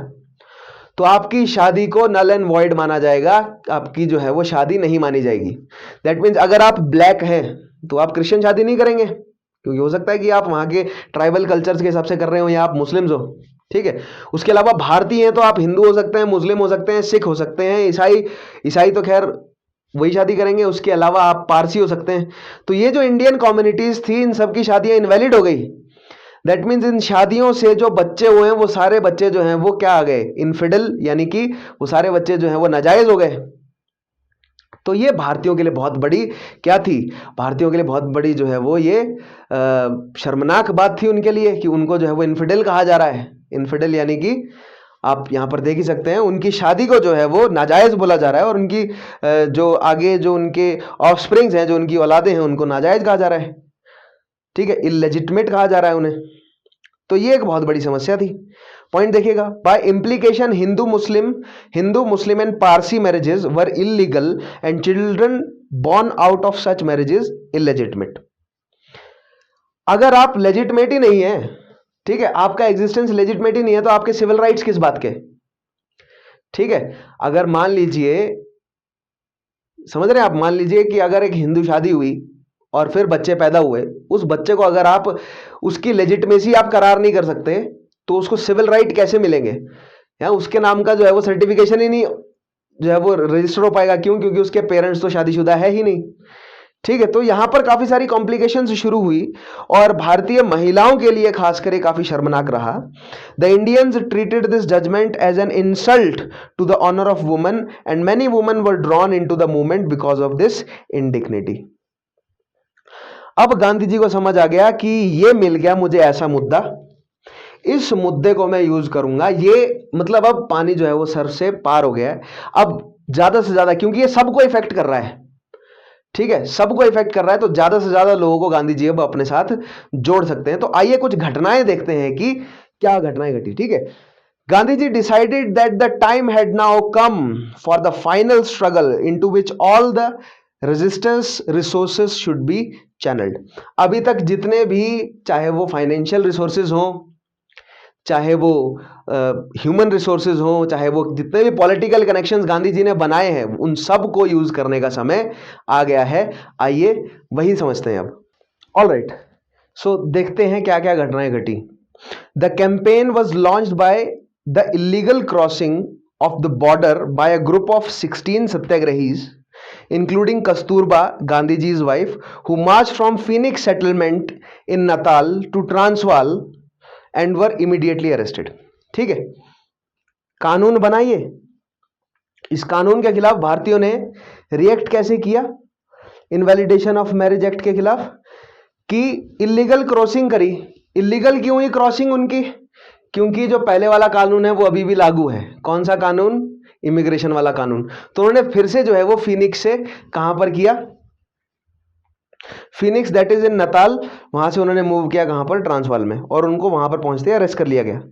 तो आपकी शादी को नल एंड वॉइड माना जाएगा, आपकी जो है वो शादी नहीं मानी जाएगी। दैट मीन्स अगर आप ब्लैक हैं तो आप क्रिश्चियन शादी नहीं करेंगे, क्योंकि हो सकता है कि आप वहां के ट्राइबल कल्चर्स के हिसाब से कर रहे हो, या आप मुस्लिम्स हो। ठीक है। उसके अलावा भारतीय हैं तो आप हिंदू हो सकते हैं, मुस्लिम हो सकते हैं, सिख हो सकते हैं, ईसाई तो खैर वही शादी करेंगे, उसके अलावा आप पारसी हो सकते हैं। तो ये जो इंडियन कम्युनिटीज थी, इन सब की शादियां इनवैलिड हो गई। दैट मीन्स इन शादियों से जो बच्चे हुए हैं वो सारे बच्चे जो हैं वो क्या आ गए, इनफिडल, यानी कि वो सारे बच्चे जो हैं वो नाजायज हो गए। तो ये भारतीयों के लिए बहुत बड़ी क्या थी, भारतीयों के लिए बहुत बड़ी जो है वो ये शर्मनाक बात थी उनके लिए कि उनको जो है वो इनफिडल कहा जा रहा है। इनफिडल यानी कि आप यहाँ पर देख ही सकते हैं, उनकी शादी को जो है वो नाजायज बोला जा रहा है, और उनकी जो आगे जो उनके ऑफस्प्रिंग्स हैं, जो उनकी औलादे हैं, उनको नाजायज कहा जा रहा है। ठीक है, इलेजिटमेट कहा जा रहा है उन्हें। तो ये एक बहुत बड़ी समस्या थी। पॉइंट देखिएगा, by implication Hindu Muslim and Parsi marriages were illegal and children born out of such marriages illegitimate. अगर आप लेजिटमेट ही नहीं है, ठीक है, आपका एग्जिस्टेंस लेजिटमेट ही नहीं है, तो आपके सिविल राइट्स किस बात के। ठीक है, अगर मान लीजिए, समझ रहे हैं आप, मान लीजिए कि अगर एक हिंदू शादी हुई और फिर बच्चे पैदा हुए, उस बच्चे को अगर आप उसकी लेजिटमेसी आप करार नहीं कर सकते, तो उसको सिविल राइट कैसे मिलेंगे, या उसके नाम का जो है वो सर्टिफिकेशन ही नहीं जो है वो रजिस्टर हो पाएगा। क्यों? क्योंकि उसके पेरेंट्स तो शादीशुदा है ही नहीं। ठीक है, तो यहां पर काफी सारी कॉम्प्लिकेशंस शुरू हुई, और भारतीय महिलाओं के लिए खासकर ये काफी शर्मनाक रहा। The Indians treated this judgement as an insult to the honour of women and many women were drawn into the movement because of this indignity. अब गांधी जी को समझ आ गया कि ये मिल गया मुझे ऐसा मुद्दा, इस मुद्दे को मैं यूज करूंगा। ये मतलब अब पानी जो है वो सर से पार हो गया है। अब ज्यादा से ज्यादा, क्योंकि ये सबको इफेक्ट कर रहा है, ठीक है, सबको इफेक्ट कर रहा है, तो ज्यादा से ज्यादा लोगों को गांधी जी अब अपने साथ जोड़ सकते हैं। तो आइए कुछ घटनाएं देखते हैं कि क्या घटनाएं घटी। ठीक है, Gandhi ji decided that the time had now come for the final struggle into which all the resistance resources should be channelled. अभी तक जितने भी, चाहे वो फाइनेंशियल रिसोर्सेज हो, चाहे वो ह्यूमन रिसोर्सेज हो, चाहे वो जितने भी पॉलिटिकल कनेक्शंस गांधी जी ने बनाए हैं, उन सब को यूज करने का समय आ गया है। आइए वही समझते हैं अब। ऑल राइट, सो देखते हैं क्या क्या घटनाएं घटी। The campaign was launched by the illegal crossing of the border by a group of 16 satyagrahis including Kasturba, Gandhiji's wife, who marched from Phoenix settlement in Natal to Transvaal and were immediately arrested. ठीक है, कानून बनाइए, इस कानून के खिलाफ भारतीयों ने रिएक्ट कैसे किया, इनवैलिडेशन ऑफ मैरिज एक्ट के खिलाफ, कि इलीगल क्रॉसिंग करी। इलीगल क्यों हुई क्रॉसिंग उनकी? क्योंकि जो पहले वाला कानून है वो अभी भी लागू है। कौन सा कानून? इमिग्रेशन वाला कानून। तो उन्होंने फिर से जो है वो फिनिक्स से कहां पर किया, Phoenix that is in Natal, वहां से उन्होंने मूव किया कहां पर, ट्रांसवाल में, और उनको वहां पर पहुंचते अरेस्ट कर लिया गया।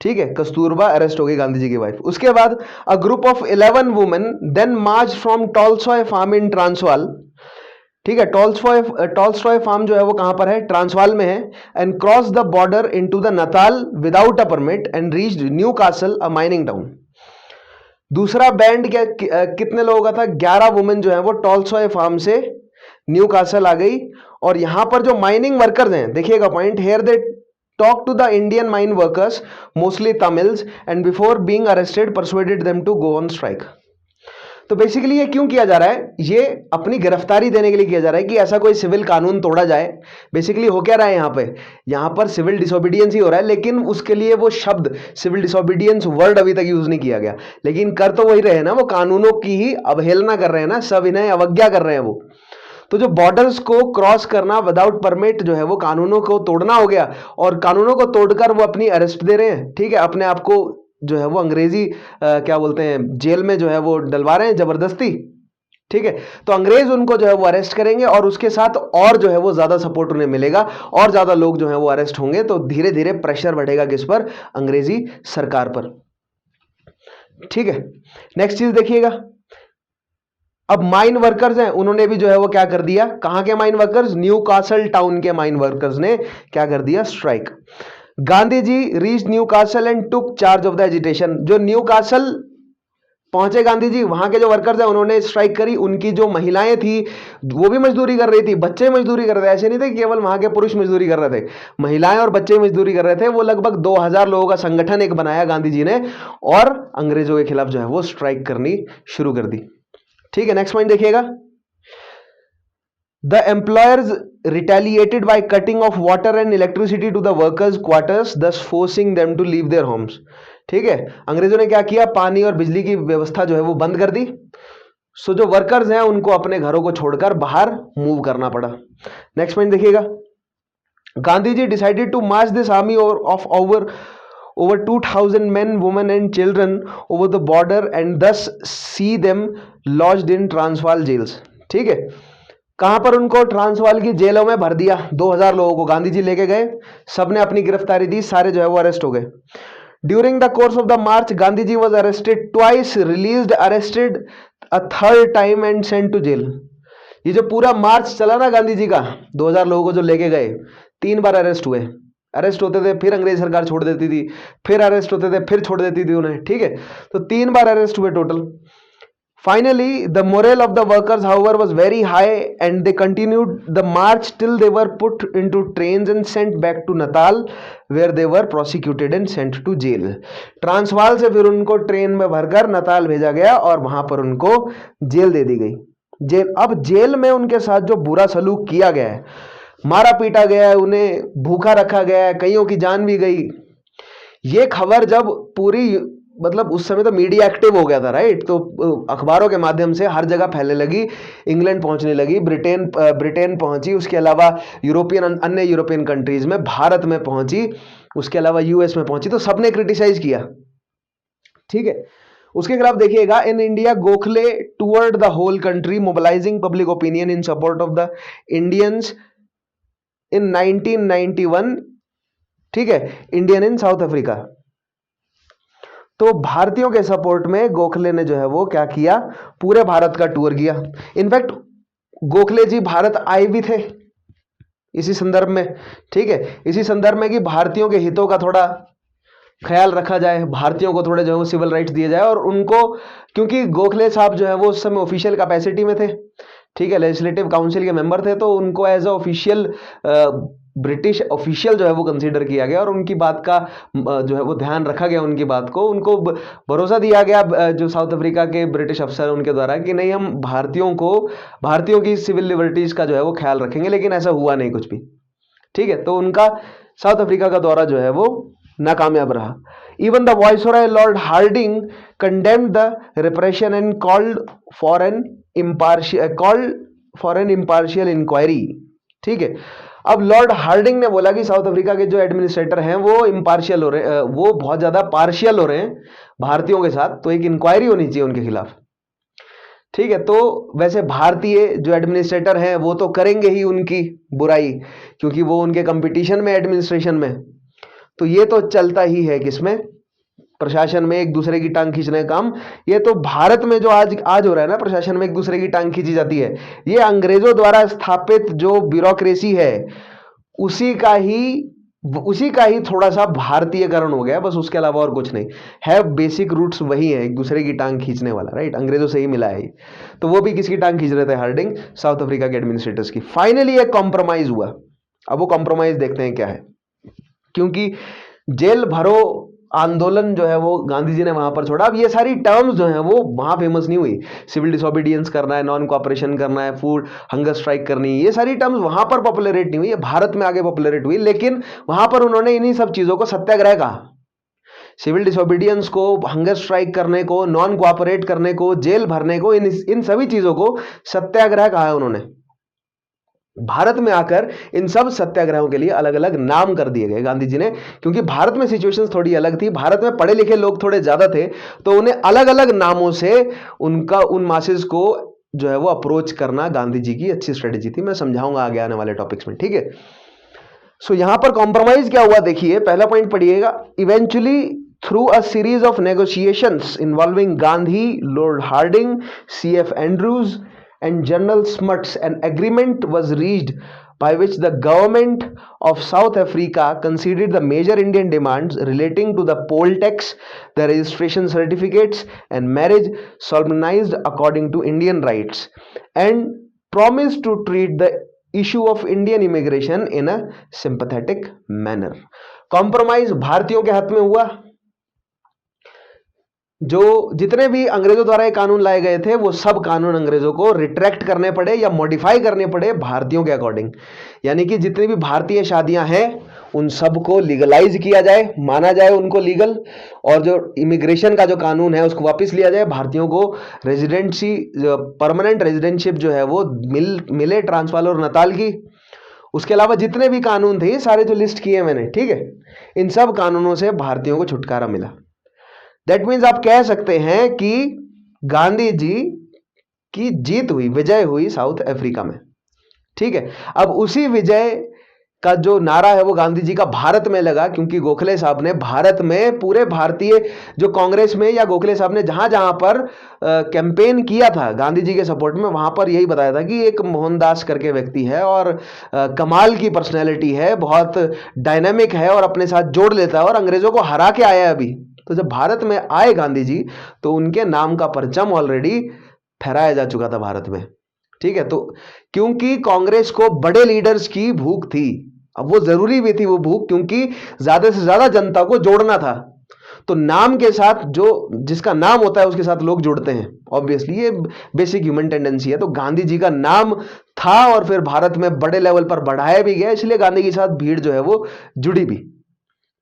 ठीक है, कस्तूरबा अरेस्ट हो गई, गांधी जी की वाइफ। उसके बाद a group of 11 women then march from Tolstoy farm in Transvaal. ठीक है, टॉल्स्टॉय फार्म जो है वो कहां पर है, ट्रांसवाल में है, and cross the border into the Natal without a permit and reached new castle, a mining town. दूसरा बैंड क्या, कितने लोगों का था, 11 वुमेन जो है वो टॉल्स्टॉय फार्म से न्यू कासल आ गई। और यहां पर जो माइनिंग वर्कर्स हैं, देखिएगा point, here they talk to the Indian mine workers mostly Tamils and before being arrested persuaded them to go on strike. तो बेसिकली ये क्यों किया जा रहा है, ये अपनी गिरफ्तारी देने के लिए किया जा रहा है कि ऐसा कोई सिविल कानून तोड़ा जाए। बेसिकली हो क्या रहा है यहाँ पर सिविल डिसोबीडियंस ही हो रहा है, लेकिन उसके लिए वो शब्द सिविल डिसोबीडियंस वर्ड अभी तक यूज नहीं किया गया, लेकिन कर तो वही रहे ना, वो कानूनों की ही अवहेलना कर रहे हैं ना, सविनय अवज्ञा कर रहे हैं वो। तो जो बॉर्डर्स को क्रॉस करना विदाउट परमिट जो है वो कानूनों को तोड़ना हो गया, और कानूनों को तोड़कर वो अपनी अरेस्ट दे रहे हैं। ठीक है, अपने आप को जो है वो अंग्रेजी क्या बोलते हैं, जेल में जो है वो डलवा रहे हैं जबरदस्ती। ठीक है, तो अंग्रेज उनको जो है वो अरेस्ट करेंगे, और उसके साथ और जो है वो ज्यादा सपोर्ट उन्हें मिलेगा, और ज्यादा लोग जो है वो अरेस्ट होंगे। तो धीरे धीरे प्रेशर बढ़ेगा किस पर, अंग्रेजी सरकार पर। ठीक है, नेक्स्ट चीज देखिएगा, अब माइन वर्कर्स हैं, उन्होंने भी जो है वो क्या कर दिया, कहां के mine workers, Newcastle town के माइन वर्कर्स ने क्या कर दिया, strike. Gandhi ji reach Newcastle and took charge of the agitation. जो न्यू कासल पहुंचे गांधी जी, वहां के जो वर्कर्स हैं उन्होंने स्ट्राइक करी। उनकी जो महिलाएं थी वो भी मजदूरी कर रही थी, बच्चे मजदूरी कर रहे थे, ऐसे नहीं थे केवल वहां के पुरुष मजदूरी कर रहे थे, महिलाएं और बच्चे मजदूरी कर रहे थे। वो लगभग 2000 लोगों का संगठन एक बनाया गांधी जी ने, और अंग्रेजों के खिलाफ जो है वो स्ट्राइक करनी शुरू कर दी। ठीक है, नेक्स्ट पॉइंट देखिएगा। The employers retaliated by cutting off water and electricity to the workers' quarters, thus forcing them to leave their homes. ठीक है, अंग्रेजों ने क्या किया, पानी और बिजली की व्यवस्था जो है वो बंद कर दी। सो जो वर्कर्स हैं उनको अपने घरों को छोड़कर बाहर मूव करना पड़ा। नेक्स्ट पॉइंट देखिएगा। Gandhi ji decided to march this army of over 2000 men, women and children over the border and thus see them lodged in Transvaal jails. ठीक है, कहां पर उनको ट्रांसवाल की जेलों में भर दिया। 2000 लोगों को गांधी जी लेके गए, सबने अपनी गिरफ्तारी दी, सारे जो है वो अरेस्ट हो गए। During the course of the march Gandhi ji was arrested twice, released, arrested a third time and sent to jail. ये जो पूरा मार्च चला ना गांधी जी का, 2000 लोगों को जो लेके गए, 3 बार अरेस्ट हुए। अरेस्ट होते थे, फिर अंग्रेज सरकार छोड़ देती थी, फिर अरेस्ट होते थे, फिर छोड़ देती थी उन्हें। ठीक है, तो 3 बार अरेस्ट हुए total. Finally, the morale of the workers, however, was very high and they continued the march till they were put into trains and sent back to Natal, where they were prosecuted and sent to jail. Transvaal से फिर उनको train में भरकर Natal भेजा गया और वहां पर उनको जेल दे दी गई। जेल, अब जेल में उनके साथ जो बुरा सलूक किया गया है, मारा पीटा गया है, उन्हें भूखा रखा गया है, कईयों की जान भी गई। ये खबर जब पूरी, मतलब उस समय तो मीडिया एक्टिव हो गया था, राइट, तो अखबारों के माध्यम से हर जगह फैलने लगी, इंग्लैंड पहुंचने लगी, ब्रिटेन पहुंची, उसके अलावा अन्य यूरोपियन कंट्रीज में, भारत में पहुंची, उसके अलावा यूएस में पहुंची, तो सबने क्रिटिसाइज किया। ठीक है, उसके खिलाफ देखिएगा, in India Gokhale toward the whole country mobilising public opinion in support of the Indians in 1991। ठीक है, इंडियन इन साउथ अफ्रीका। तो भारतीयों के सपोर्ट में गोखले ने जो है वो क्या किया, पूरे भारत का टूर किया। इनफैक्ट गोखले जी भारत आए भी थे इसी संदर्भ में। ठीक है, इसी संदर्भ में कि भारतीयों के हितों का थोड़ा ख्याल रखा जाए, भारतीयों को थोड़े जो है वो सिविल राइट्स दिए जाए, और उनको, क्योंकि गोखले साहब जो है वो उस समय ऑफिशियल कैपेसिटी में थे, ठीक है, लेजिस्लेटिव काउंसिल के मेंबर थे, तो उनको as a official British official जो है वो कंसीडर किया गया और उनकी बात का जो है वो ध्यान रखा गया, उनकी बात को, उनको भरोसा दिया गया जो साउथ अफ्रीका के ब्रिटिश अफसर उनके द्वारा, कि नहीं, हम भारतीयों की सिविल लिबर्टीज का जो है वो ख्याल रखेंगे, लेकिन ऐसा हुआ नहीं कुछ भी। ठीक है, तो उनका साउथ अफ्रीका का दौरा जो है वो नाकामयाब रहा। Even the viceroy Lord Hardinge condemned the repression and called for an impartial inquiry. ठीक है, अब लॉर्ड हार्डिंग ने बोला कि साउथ अफ्रीका के जो एडमिनिस्ट्रेटर हैं वो इम्पार्शियल हो रहे हैं, वो बहुत ज्यादा पार्शियल हो रहे हैं भारतीयों के साथ, तो एक इंक्वायरी होनी चाहिए उनके खिलाफ। ठीक है, तो वैसे भारतीय जो एडमिनिस्ट्रेटर हैं वो तो करेंगे ही उनकी बुराई, क्योंकि वो उनके कंपटीशन में एडमिनिस्ट्रेशन में, तो ये तो चलता ही है किसमें, प्रशासन में एक दूसरे की टांग खींचने का काम। ये तो भारत में जो आज हो रहा है ना, प्रशासन में एक दूसरे की टांग खींची जाती है, ये अंग्रेजों द्वारा स्थापित जो ब्यूरोक्रेसी है उसी का ही थोड़ा सा भारतीयकरण हो गया, बस, उसके अलावा और कुछ नहीं है। बेसिक रूट्स वही है, एक दूसरे की टांग खींचने वाला, राइट, अंग्रेजों से ही मिला है। तो वो भी किसकी टांग खींच रहे थे, हार्डिंग, साउथ अफ्रीका के एडमिनिस्ट्रेटर्स की। फाइनली एक कॉम्प्रोमाइज हुआ। अब वो कॉम्प्रोमाइज देखते हैं क्या है, क्योंकि जेल भरो आंदोलन जो है वो गांधी जी ने वहां पर छोड़ा। अब ये सारी टर्म्स जो हैं वो वहां फेमस नहीं हुई, सिविल डिसोबीडियंस करना है, नॉन कोऑपरेशन करना है, फूड हंगर स्ट्राइक करनी है, ये सारी टर्म्स वहां पर पॉपुलरेट नहीं हुई, ये भारत में आगे पॉपुलरेट हुई। लेकिन वहां पर उन्होंने इन्हीं सब चीजों को सत्याग्रह कहा, सिविल डिसोबीडियंस को, हंगर स्ट्राइक करने को, नॉन कोऑपरेट करने को, जेल भरने को, इन सभी चीजों को सत्याग्रह कहा है उन्होंने। भारत में आकर इन सब सत्याग्रहों के लिए अलग अलग नाम कर दिए गए गांधी जी ने, क्योंकि भारत में सिचुएशंस थोड़ी अलग थी, भारत में पढ़े लिखे लोग थोड़े ज्यादा थे, तो उन्हें अलग अलग नामों से उन मासेस को जो है वो अप्रोच करना गांधी जी की अच्छी स्ट्रेटेजी थी। मैं समझाऊंगा आगे आने वाले टॉपिक्स में। ठीक है, सो यहां पर कॉम्प्रोमाइज क्या हुआ देखिए, पहला पॉइंट पढ़िएगा। Eventually through a series of negotiations involving Gandhi, Lord Hardinge, CF Andrews and General Smuts, an agreement was reached by which the government of South Africa conceded the major Indian demands relating to the poll tax, the registration certificates, and marriage solemnized according to Indian rights, and promised to treat the issue of Indian immigration in a sympathetic manner. Compromise भारतीयों के हाथ में हुआ, जो जितने भी अंग्रेजों द्वारा ये कानून लाए गए थे वो सब कानून अंग्रेजों को रिट्रैक्ट करने पड़े या मॉडिफाई करने पड़े भारतीयों के अकॉर्डिंग। यानी कि जितनी भी भारतीय शादियां हैं उन सब को लीगलाइज किया जाए, माना जाए उनको लीगल, और जो इमिग्रेशन का जो कानून है उसको वापस लिया जाए, भारतीयों को रेजिडेंसी परमानेंट रेजिडेंटशिप जो है वो मिले ट्रांसवाल और नताल की। उसके अलावा जितने भी कानून थे सारे जो लिस्ट किए मैंने, ठीक है, इन सब कानूनों से भारतीयों को छुटकारा मिला। दैट मीन्स आप कह सकते हैं कि गांधी जी की जीत हुई, विजय हुई साउथ अफ्रीका में। ठीक है, अब उसी विजय का जो नारा है वो गांधी जी का भारत में लगा, क्योंकि गोखले साहब ने भारत में पूरे भारतीय जो कांग्रेस में या गोखले साहब ने जहां जहां पर कैंपेन किया था गांधी जी के सपोर्ट में, वहां पर यही बताया था कि एक मोहनदास करके व्यक्ति है और कमाल की पर्सनैलिटी है, बहुत डायनामिक है और अपने साथ जोड़ लेता है और अंग्रेजों को हरा के आया है अभी। तो जब भारत में आए गांधी जी तो उनके नाम का परचम ऑलरेडी फहराया जा चुका था भारत में। ठीक है, तो क्योंकि कांग्रेस को बड़े लीडर्स की भूख थी, अब वो जरूरी भी थी वो भूख, क्योंकि ज्यादा से ज्यादा जनता को जोड़ना था। तो नाम के साथ जो जिसका नाम होता है उसके साथ लोग जुड़ते हैं, ऑब्वियसली ये बेसिक ह्यूमन टेंडेंसी है। तो गांधी जी का नाम था और फिर भारत में बड़े लेवल पर बढ़ाया भी गया, इसलिए गांधी के साथ भीड़ जो है वो जुड़ी भी।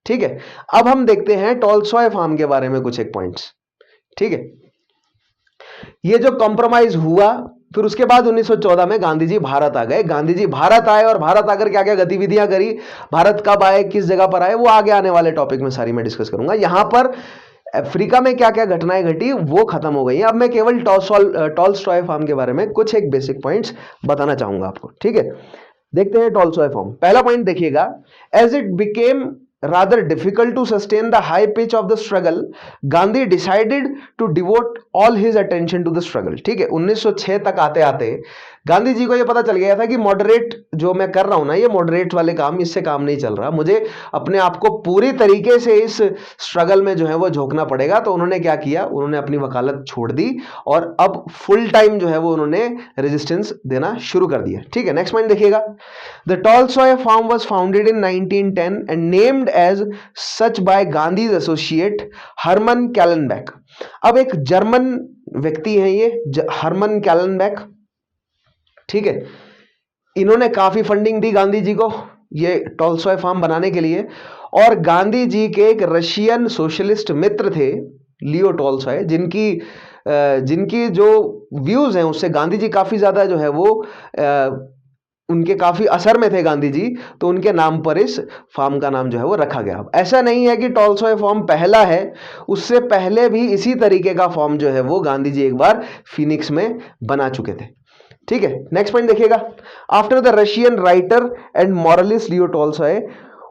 ठीक है, अब हम देखते हैं टॉलस्टॉय फार्म के बारे में कुछ एक पॉइंट्स। ठीक है, ये जो कॉम्प्रोमाइज हुआ, फिर उसके बाद 1914 में गांधी जी भारत आ गए। गांधी जी भारत आए और भारत आकर क्या क्या गतिविधियां करी, भारत कब आए, किस जगह पर आए, वो आगे आने वाले टॉपिक में सारी मैं डिस्कस करूंगा। यहां पर अफ्रीका में क्या क्या घटनाएं घटी वो खत्म हो गई। अब मैं केवल टॉलस्टॉय फार्म के बारे में कुछ एक बेसिक पॉइंट्स बताना चाहूंगा आपको। ठीक है, देखते हैं टॉलस्टॉय फार्म। पहला पॉइंट देखिएगा, as it became rather difficult to sustain the high pitch of the struggle, Gandhi decided to devote all his attention to the struggle। ठीक है, 1906 तक आते आते गांधी जी को यह पता चल गया था कि मॉडरेट जो मैं कर रहा हूं ना, ये मॉडरेट वाले काम, इससे काम नहीं चल रहा, मुझे अपने आप को पूरी तरीके से इस स्ट्रगल में जो है वो झोंकना पड़ेगा। तो उन्होंने क्या किया, उन्होंने अपनी वकालत छोड़ दी और अब फुल टाइम जो है वो उन्होंने रेजिस्टेंस देना शुरू कर दिया। ठीक है, नेक्स्ट पॉइंट देखिएगा, the Tolstoy Farm was founded in 1910 and named as such by Gandhi's associate Hermann Kallenbach. अब एक जर्मन व्यक्ति हैं ये हरमन कैलनबैक। ठीक है, इन्होंने काफी फंडिंग दी गांधी जी को ये टॉलस्टॉय फार्म बनाने के लिए, और गांधी जी के एक रशियन सोशलिस्ट मित्र थे लियो टॉलस्टॉय, जिनकी जो व्यूज हैं उससे गांधी जी काफी ज्यादा जो है वो उनके काफी असर में थे गांधी जी, तो उनके नाम पर इस फार्म का नाम जो है वो रखा गया। ऐसा नहीं है कि टॉलस्टॉय फार्म पहला है, उससे पहले भी इसी तरीके का फार्म जो है वो गांधी जी एक बार फिनिक्स में बना चुके थे। ठीक है, नेक्स्ट पॉइंट देखिएगा, after the Russian writer and moralist Leo Tolstoy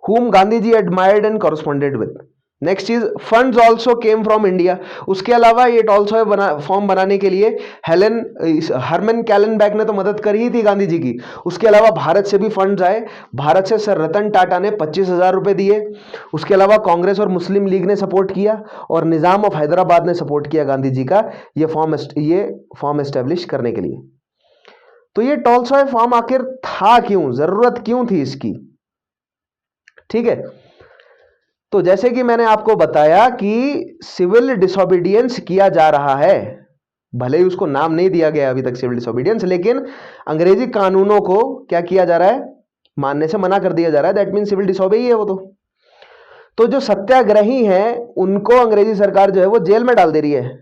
whom Gandhi ji admired and corresponded with. Next is funds also came from India. उसके अलावा ये टॉलस्टॉय फॉर्म बनाने के लिए हरमन कैलनबैक ने तो मदद करी ही थी गांधी जी की, उसके अलावा भारत से भी फंड्स आए। भारत से सर रतन टाटा ने 25,000 रुपए दिए। उसके अलावा कांग्रेस और मुस्लिम लीग ने सपोर्ट किया और निजाम ऑफ हैदराबाद ने सपोर्ट किया गांधी जी का ये फॉर्म एस्टेब्लिश करने के लिए। तो ये टॉलस्टॉय फार्म आखिर था क्यों, जरूरत क्यों थी इसकी। ठीक है, तो जैसे कि मैंने आपको बताया कि सिविल डिसोबीडियंस किया जा रहा है, भले ही उसको नाम नहीं दिया गया अभी तक सिविल डिसोबीडियंस, लेकिन अंग्रेजी कानूनों को क्या किया जा रहा है, मानने से मना कर दिया जा रहा है। दैट मीन सिविल डिसोबे ही है वो। तो जो सत्याग्रही हैं उनको अंग्रेजी सरकार जो है वो जेल में डाल दे रही है,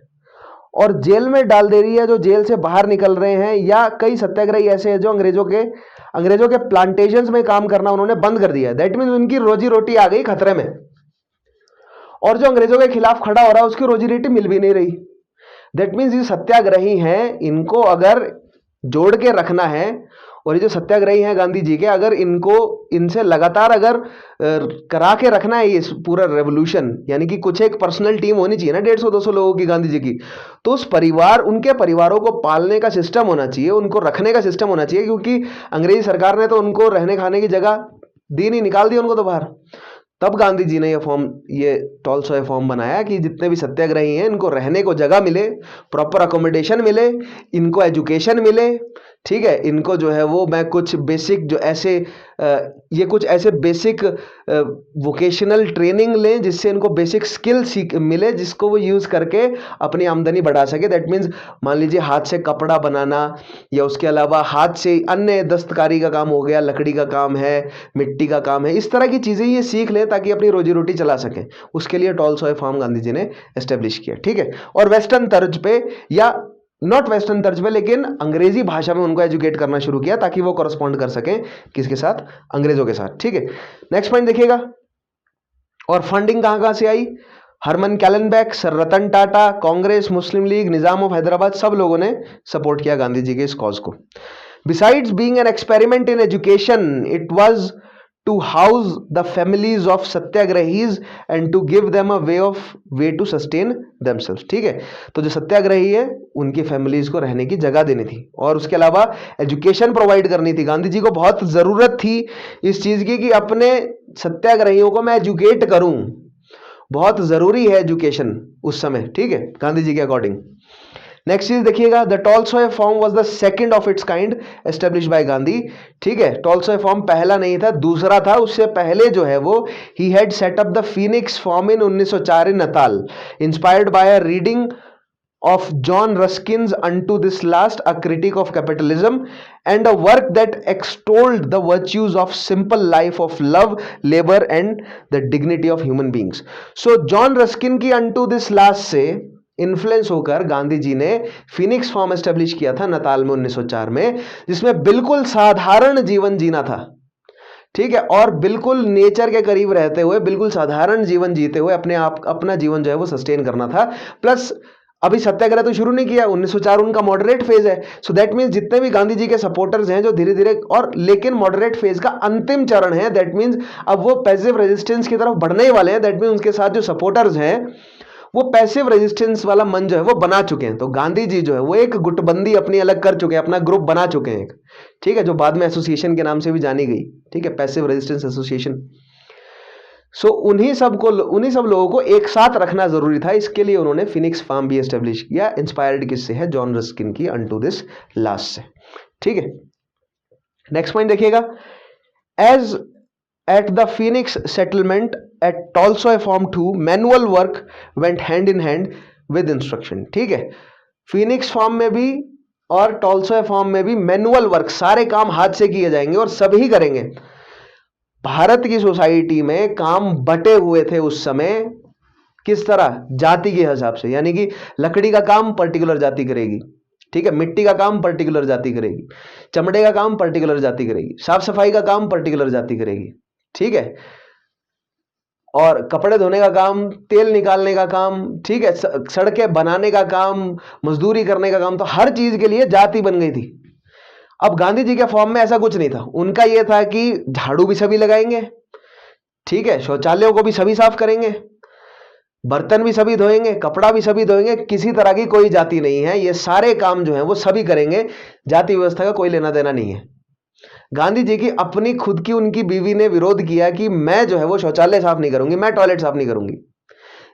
और जेल में डाल दे रही है जो जेल से बाहर निकल रहे हैं, या कई सत्याग्रही ऐसे हैं जो अंग्रेजों के प्लांटेशंस में काम करना उन्होंने बंद कर दिया है। दैट मीन्स उनकी रोजी रोटी आ गई खतरे में, और जो अंग्रेजों के खिलाफ खड़ा हो रहा है उसकी रोजी रोटी मिल भी नहीं रही। दैट मीन्स ये सत्याग्रही हैं, इनको अगर जोड़ के रखना है, और ये जो सत्याग्रही हैं गांधी जी के, अगर इनसे लगातार अगर करा के रखना है ये पूरा रेवोल्यूशन, यानी कि कुछ एक पर्सनल टीम होनी चाहिए ना 150-200 लोगों की गांधी जी की, तो उस उनके परिवारों को पालने का सिस्टम होना चाहिए, उनको रखने का सिस्टम होना चाहिए, क्योंकि अंग्रेजी सरकार ने तो उनको रहने खाने की जगह दी नहीं, निकाल दी उनको तो बाहर। तब गांधी जी ने ये टॉलस्टॉय फार्म बनाया कि जितने भी सत्याग्रही हैं इनको रहने को जगह मिले, प्रॉपर अकोमोडेशन मिले, इनको एजुकेशन मिले, ठीक है, इनको जो है वो मैं कुछ बेसिक जो ऐसे ये कुछ ऐसे बेसिक वोकेशनल ट्रेनिंग लें जिससे इनको बेसिक स्किल सीख मिले, जिसको वो यूज़ करके अपनी आमदनी बढ़ा सके। दैट मीन्स मान लीजिए हाथ से कपड़ा बनाना, या उसके अलावा हाथ से अन्य दस्तकारी का काम हो गया, लकड़ी का काम है, मिट्टी का काम है, इस तरह की चीज़ें ये सीख लें ताकि अपनी रोजी रोटी चला सकें। उसके लिए टॉलस्टॉय फार्म गांधी जी ने एस्टेब्लिश किया। ठीक है, और वेस्टर्न तर्ज पे, या नॉट वेस्टर्न तर्ज पे, लेकिन अंग्रेजी भाषा में उनको एजुकेट करना शुरू किया ताकि वो करस्पॉन्ड कर सकें किसके साथ, अंग्रेजों के साथ। ठीक है, नेक्स्ट पॉइंट देखिएगा। और फंडिंग कहां कहां से आई? Hermann Kallenbach, Sir Ratan Tata, Congress, Muslim League, Nizam of Hyderabad, सब लोगों ने सपोर्ट किया गांधी जी के इस कॉज को। Besides being an experiment in education, it was to house the families of satyagrahis and to give them a way to sustain themselves। ठीक है, तो जो सत्याग्रही है उनकी फैमिलीज को रहने की जगह देनी थी, और उसके अलावा एजुकेशन प्रोवाइड करनी थी। गांधी जी को बहुत जरूरत थी इस चीज की कि अपने सत्याग्रहियों को मैं एजुकेट करूं, बहुत जरूरी है एजुकेशन उस समय। ठीक है, गांधी जी के अकॉर्डिंग। नेक्स्ट चीज देखिएगा, the Tolstoy form was the second of its kind establish by Gandhi. ठीक है, टॉलस्टॉय फॉर्म पहला नहीं था, दूसरा था। उससे पहले जो है वो he had set up the Phoenix form in 1904 in Natal, inspired by a reading of John Ruskin's Unto This Last, a critique of capitalism, and a work that extolled the virtues of simple life of love, labor and the dignity of human beings. So John Ruskin की Unto This Last से influence होकर गांधी जी ने Phoenix form establish किया था Natal में 1904 में, जिसमें बिल्कुल साधारण जीवन जीना था। ठीक है, और बिल्कुल नेचर के करीब रहते हुए, बिल्कुल साधारण जीवन जीते हुए अपने आप अपना जीवन जो है वो सस्टेन करना था। प्लस अभी सत्याग्रह तो शुरू नहीं किया, 1904 उनका मॉडरेट फेज है। सो दैट मींस जितने भी गांधी जी के सपोर्टर्स हैं जो धीरे धीरे, और लेकिन मॉडरेट फेज का अंतिम चरण है, दैट मींस अब वो पैसिव रेजिस्टेंस की तरफ बढ़ने ही वाले हैं। दैट मींस उनके साथ जो सपोर्टर्स हैं वो पैसिव रेजिस्टेंस वाला मन जो है वो बना चुके हैं। तो गांधी जी जो है वो एक गुटबंदी अपनी अलग कर चुके हैं, अपना ग्रुप बना चुके हैं एक। ठीक है, जो बाद में एसोसिएशन के नाम से भी जानी गई। ठीक है, पैसिव रेजिस्टेंस एसोसिएशन। सो उन्हीं सब लोगों को एक साथ रखना जरूरी था, इसके लिए उन्होंने फिनिक्स फार्म भी एस्टेब्लिश किया। इंस्पायर्ड किससे है? जॉन रस्किन की अनटू दिस लास्ट से। ठीक है, नेक्स्ट पॉइंट देखिएगा। As at the Phoenix settlement at Tolstoy farm 2, manual work went hand in hand with instruction. ठीक है, फिनिक्स फॉर्म में भी और टॉलस्टॉय फॉर्म में भी मैनुअल वर्क, सारे काम हाथ से किए जाएंगे और सभी करेंगे। भारत की सोसाइटी में काम बटे हुए थे उस समय, किस तरह? जाति के हिसाब से, यानी कि लकड़ी का काम पर्टिकुलर जाति करेगी। ठीक है, मिट्टी का काम पर्टिकुलर जाति करेगी, चमड़े का काम पर्टिकुलर जाति करेगी, साफ सफाई का काम पर्टिकुलर जाति करेगी। ठीक है, और कपड़े धोने का काम, तेल निकालने का काम, ठीक है, सड़कें बनाने का काम, मजदूरी करने का काम, तो हर चीज के लिए जाति बन गई थी। अब गांधी जी के फॉर्म में ऐसा कुछ नहीं था। उनका यह था कि झाड़ू भी सभी लगाएंगे, ठीक है, शौचालयों को भी सभी साफ करेंगे, बर्तन भी सभी धोएंगे, कपड़ा भी सभी धोएंगे, किसी तरह की कोई जाति नहीं है, ये सारे काम जो है वो सभी करेंगे, जाति व्यवस्था का कोई लेना देना नहीं है। गांधी जी की अपनी खुद की उनकी बीवी ने विरोध किया कि मैं जो है वो शौचालय साफ नहीं करूंगी, मैं टॉयलेट साफ नहीं करूंगी,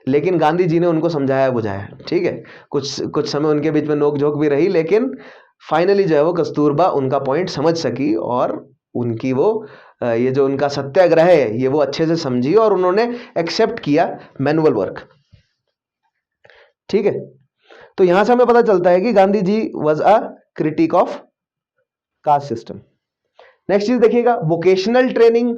लेकिन गांधी जी ने उनको समझाया बुझाया। ठीक है, कुछ समय उनके बीच में नोकझोंक भी रही, लेकिन फाइनली जो है वो कस्तूरबा उनका पॉइंट समझ सकी, और उनकी वो ये जो उनका सत्याग्रह है ये वो अच्छे से समझी, और उन्होंने एक्सेप्ट किया मैनुअल वर्क। ठीक है, तो यहां से हमें पता चलता है कि Gandhi ji was a critic of caste system. Next चीज देखिएगा, वोकेशनल ट्रेनिंग।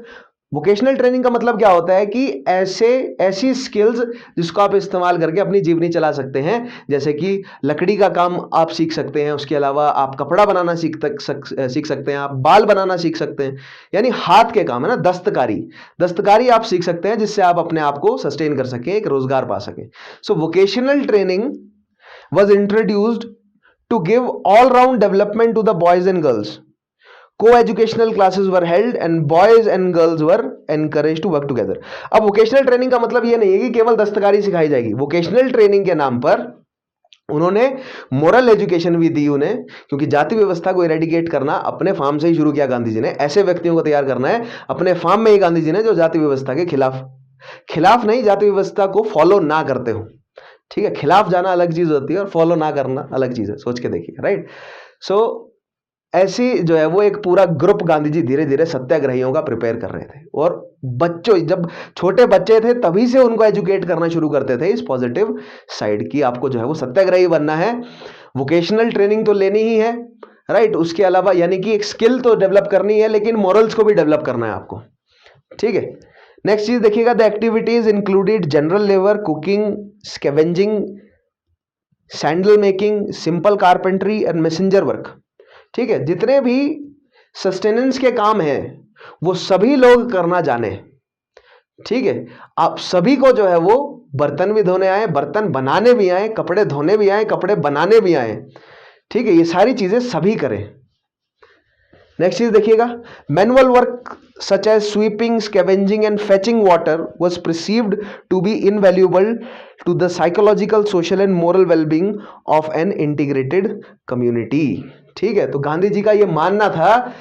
वोकेशनल ट्रेनिंग का मतलब क्या होता है कि ऐसी स्किल्स जिसको आप इस्तेमाल करके अपनी जीवनी चला सकते हैं, जैसे कि लकड़ी का काम आप सीख सकते हैं, उसके अलावा आप कपड़ा बनाना सीख सकते हैं, आप बाल बनाना सीख सकते हैं, यानी हाथ के काम है ना, दस्तकारी आप सीख सकते हैं, जिससे आप अपने आप को सस्टेन कर सकें, एक रोजगार पा सकें। So vocational training was introduced to give all round development to the boys and girls. Co-educational classes were held and boys and girls were encouraged to work together। अब वोकेशनल ट्रेनिंग का मतलब यह नहीं है कि केवल दस्तकारी सिखाई जाएगी। वोकेशनल ट्रेनिंग के नाम पर उन्होंने मोरल एजुकेशन भी दी उन्हें, क्योंकि जाति व्यवस्था को इरेडिकेट करना अपने फार्म से ही शुरू किया गांधी जी ने। ऐसे व्यक्तियों को तैयार करना है अपने फार्म में ही गांधी जी ने जो जाति व्यवस्था के खिलाफ नहीं, जाति व्यवस्था को फॉलो ना करते हो। ठीक है, खिलाफ जाना अलग चीज होती है और फॉलो ना करना अलग चीज है, सोच के देखिए। राइट, सो ऐसी जो है वो एक पूरा ग्रुप गांधी जी धीरे धीरे सत्याग्रहियों का प्रिपेयर कर रहे थे। और बच्चों, जब छोटे बच्चे थे तभी से उनको एजुकेट करना शुरू करते थे इस पॉजिटिव साइड की, आपको जो है वो सत्याग्रही बनना है, वोकेशनल ट्रेनिंग तो लेनी ही है, राइट। उसके अलावा यानी कि एक स्किल तो डेवलप करनी है, लेकिन मॉरल्स को भी डेवलप करना है आपको, ठीक है। नेक्स्ट चीज देखिएगा, the activities included general labour, cooking, scavenging, sandal making, simple carpentry and messenger work, ठीक है। जितने भी सस्टेनेंस के काम हैं वो सभी लोग करना जाने, ठीक है। आप सभी को जो है वो बर्तन भी धोने आए, बर्तन बनाने भी आए, कपड़े धोने भी आए, कपड़े बनाने भी आए, ठीक है। ये सारी चीजें सभी करें। नेक्स्ट चीज देखिएगा, manual work such as sweeping, scavenging and fetching water was perceived to be invaluable to the psychological, social and moral wellbeing of an integrated community, ठीक है। तो गांधी जी का ये मानना था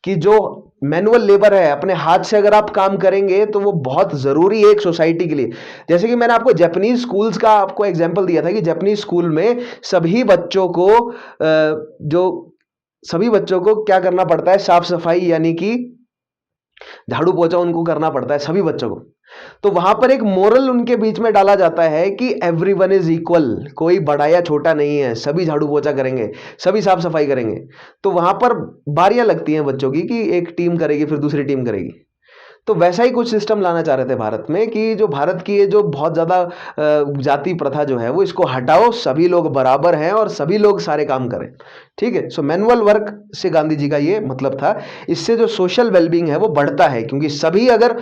कि जो मैनुअल लेबर है, अपने हाथ से अगर आप काम करेंगे तो वो बहुत जरूरी है एक सोसाइटी के लिए। जैसे कि मैंने आपको जापानीज स्कूल्स का आपको एग्जांपल दिया था कि जापानीज स्कूल में सभी बच्चों को क्या करना पड़ता है, साफ सफाई यानी कि झाड़ू पोछा उनको करना पड़ता है सभी बच्चों को। तो वहां पर एक मोरल उनके बीच में डाला जाता है कि एवरीवन इज इक्वल, कोई बड़ा या छोटा नहीं है, सभी झाड़ू पोछा करेंगे, सभी साफ सफाई करेंगे। तो वहां पर बारियां लगती हैं बच्चों की कि एक टीम करेगी फिर दूसरी टीम करेगी। तो वैसा ही कुछ सिस्टम लाना चाह रहे थे भारत में कि जो भारत की ये जो बहुत ज्यादा जाति प्रथा जो है वो इसको हटाओ, सभी लोग बराबर हैं और सभी लोग सारे काम करें, ठीक है। सो मैनुअल वर्क से गांधी जी का ये मतलब था। इससे जो सोशल वेलबींग है वो बढ़ता है, क्योंकि सभी अगर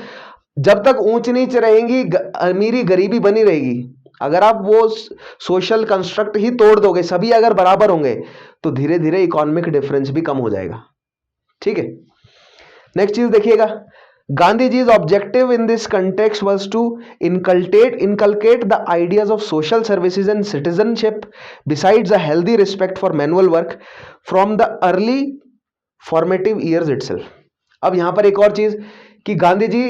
जब तक ऊंच नीच रहेंगी, अमीरी गरीबी बनी रहेगी, अगर आप वो सोशल कंस्ट्रक्ट ही तोड़ दोगे, सभी अगर बराबर होंगे तो धीरे धीरे इकोनॉमिक डिफरेंस भी कम हो जाएगा, ठीक है। नेक्स्ट चीज देखिएगा, Gandhi जी's objective in this context was to inculcate the ideas of social services and citizenship besides a healthy respect for manual work from the early formative years itself। अब यहां पर एक और चीज कि गांधी जी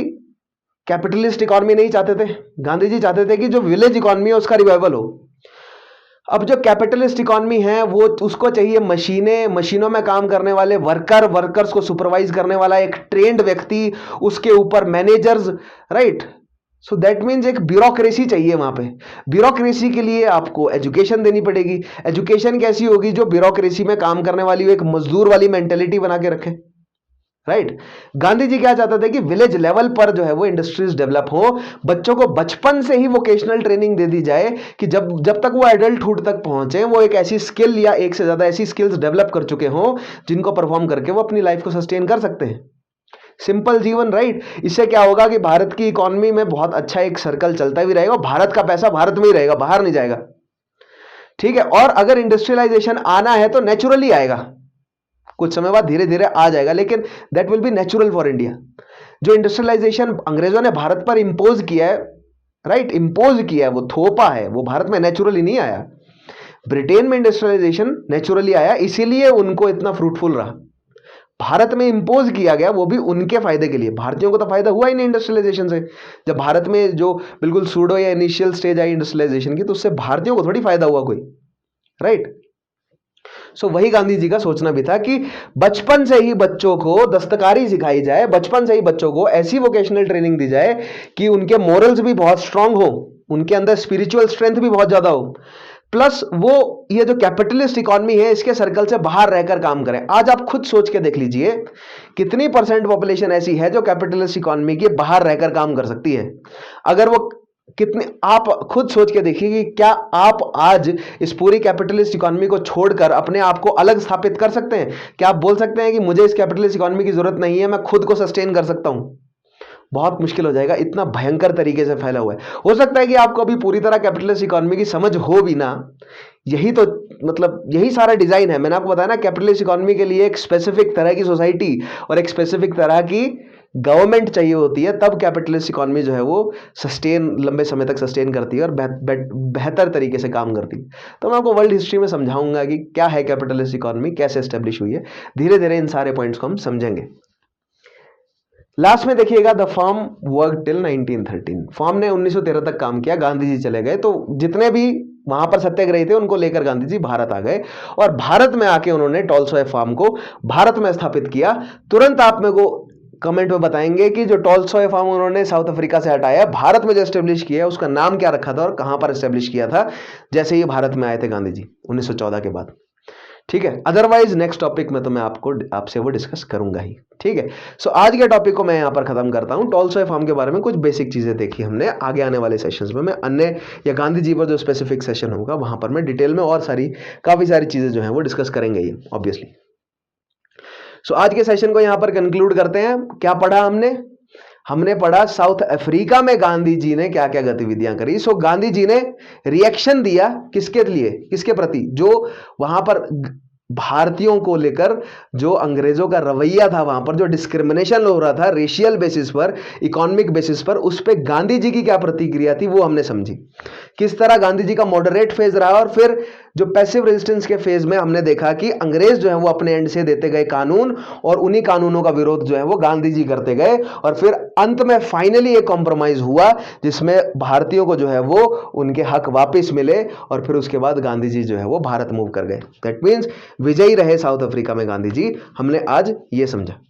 कैपिटलिस्ट इकोनॉमी नहीं चाहते थे, गांधी जी चाहते थे कि जो विलेज इकोनॉमी है उसका रिवाइवल हो। अब जो कैपिटलिस्ट इकोनॉमी है वो उसको चाहिए मशीनें, मशीनों में काम करने वाले वर्कर्स को सुपरवाइज करने वाला एक ट्रेंड व्यक्ति, उसके ऊपर managers, right. So that means एक ब्यूरोक्रेसी चाहिए वहां पे। ब्यूरोक्रेसी के लिए आपको एजुकेशन देनी पड़ेगी। एजुकेशन कैसी होगी, जो ब्यूरोक्रेसी में काम करने वाली हो, एक मजदूर वाली मेंटेलिटी बना के रखे, राइट। गांधी जी क्या चाहते थे कि विलेज लेवल पर जो है वो इंडस्ट्रीज डेवलप हो, बच्चों को बचपन से ही वोकेशनल ट्रेनिंग दे दी जाए कि जब तक वो एडल्टहुड तक पहुंचे वो एक ऐसी स्किल या एक से ज्यादा ऐसी स्किल्स डेवलप कर चुके हों जिनको परफॉर्म करके वो अपनी लाइफ को सस्टेन कर सकते हैं। सिंपल जीवन, राइट। इससे क्या होगा कि भारत की इकोनॉमी में बहुत अच्छा एक सर्कल चलता भी रहेगा, भारत का पैसा भारत में ही रहेगा, बाहर नहीं जाएगा, ठीक है। और अगर इंडस्ट्रियलाइजेशन आना है तो नेचुरली आएगा, कुछ समय बाद धीरे धीरे आ जाएगा, लेकिन that will be natural for India. जो इंडस्ट्रियलाइजेशन अंग्रेजों ने भारत पर इंपोज किया है, राइट, इंपोज किया है, वो थोपा है, वो भारत में नेचुरली नहीं आया। ब्रिटेन में इंडस्ट्रियलाइजेशन नेचुरली आया, इसीलिए उनको इतना फ्रूटफुल रहा। भारत में इंपोज किया गया वो भी उनके फायदे के लिए, भारतीयों को तो फायदा हुआ ही नहीं इंडस्ट्रियलाइजेशन से। जब भारत में जो बिल्कुल सूडो या इनिशियल स्टेज आई इंडस्ट्रियलाइजेशन की, तो उससे भारतीयों को थोड़ी फायदा हुआ कोई, राइट। सो वही गांधी जी का सोचना भी था कि बचपन से ही बच्चों को दस्तकारी सिखाई जाए, बचपन से ही बच्चों को ऐसी वोकेशनल ट्रेनिंग दी जाए कि उनके मोरल्स भी बहुत स्ट्रांग हो, उनके अंदर स्पिरिचुअल स्ट्रेंथ भी बहुत ज्यादा हो, प्लस वो ये जो कैपिटलिस्ट इकोनॉमी है इसके सर्कल से बाहर रहकर काम करें। आज आप खुद सोच के देख लीजिए कितनी % पॉपुलेशन ऐसी है जो कैपिटलिस्ट इकोनॉमी के बाहर रहकर काम कर सकती है। अगर वो कितने, आप खुद सोच के देखिए कि क्या आप आज इस पूरी कैपिटलिस्ट इकोनॉमी को छोड़कर अपने आप को अलग स्थापित कर सकते हैं? क्या आप बोल सकते हैं कि मुझे इस कैपिटलिस्ट इकोनॉमी की जरूरत नहीं है, मैं खुद को सस्टेन कर सकता हूं? बहुत मुश्किल हो जाएगा, इतना भयंकर तरीके से फैला हुआ है। हो सकता है कि आपको अभी पूरी तरह कैपिटलिस्ट इकोनॉमी की समझ हो भी ना, यही तो मतलब यही सारा डिजाइन है। मैंने आपको बताया ना, कैपिटलिस्ट इकोनॉमी के लिए एक स्पेसिफिक तरह की सोसाइटी और एक स्पेसिफिक तरह की गवर्नमेंट चाहिए होती है, तब कैपिटलिस्ट इकोनॉमी जो है वो सस्टेन, लंबे समय तक सस्टेन करती है और बेहतर तरीके से काम करती है। तो मैं आपको वर्ल्ड हिस्ट्री में समझाऊंगा कि क्या है कैपिटलिस्ट इकोनॉमी, कैसे एस्टेब्लिश हुई है। धीरे धीरे इन सारे पॉइंट्स को हम समझेंगे। लास्ट में देखिएगा, the firm work till 1913। Firm ने 1913 तक काम किया, गांधी जी चले गए। तो जितने भी वहां पर सत्याग्रही थे, उनको लेकर गांधी जी भारत आ गए और भारत में आके उन्होंने टॉलस्टॉय फार्म को भारत में स्थापित किया। तुरंत आप मेरे को कमेंट में बताएंगे कि जो टॉलस्टॉय फार्म उन्होंने साउथ अफ्रीका से हटाया, भारत में जो एस्टेब्लिश किया उसका नाम क्या रखा था और कहां पर एस्टेब्लिश किया था जैसे ये भारत में आए थे गांधी जी 1914 के बाद। ठीक है, अदरवाइज नेक्स्ट टॉपिक में तो मैं आपसे वो डिस्कस करूंगा ही। ठीक है, सो आज के टॉपिक को मैं यहां पर खत्म करता हूं। टॉलस्टॉय फार्म के बारे में कुछ बेसिक चीजें देखी हमने। आगे आने वाले सेशंस में मैं अन्य या गांधी जी पर जो स्पेसिफिक सेशन होगा वहां पर मैं डिटेल में और काफी सारी चीजें जो है वो डिस्कस करेंगे ही ऑब्वियसली। सो आज के सेशन को यहां पर कंक्लूड करते हैं। क्या पढ़ा हमने पढ़ा साउथ अफ्रीका में गांधी जी ने क्या क्या गतिविधियां करी। सो गांधी जी ने रिएक्शन दिया किसके प्रति, जो वहां पर भारतीयों को लेकर जो अंग्रेजों का रवैया था, वहां पर जो डिस्क्रिमिनेशन हो रहा था रेशियल बेसिस पर, इकोनॉमिक बेसिस पर, उस पर गांधी जी की क्या प्रतिक्रिया थी वो हमने समझी। किस तरह गांधी जी का मॉडरेट फेज रहा और फिर जो पैसिव रेजिस्टेंस के फेज में हमने देखा कि अंग्रेज जो है वो अपने एंड से देते गए कानून और उन्हीं कानूनों का विरोध जो है वो गांधी जी करते गए और फिर अंत में फाइनली एक कॉम्प्रोमाइज हुआ जिसमें भारतीयों को जो है वो उनके हक वापस मिले और फिर उसके बाद गांधी जी जो है वो भारत मूव कर गए। दैट मीन्स विजयी रहे साउथ अफ्रीका में गांधी जी, हमने आज ये समझा।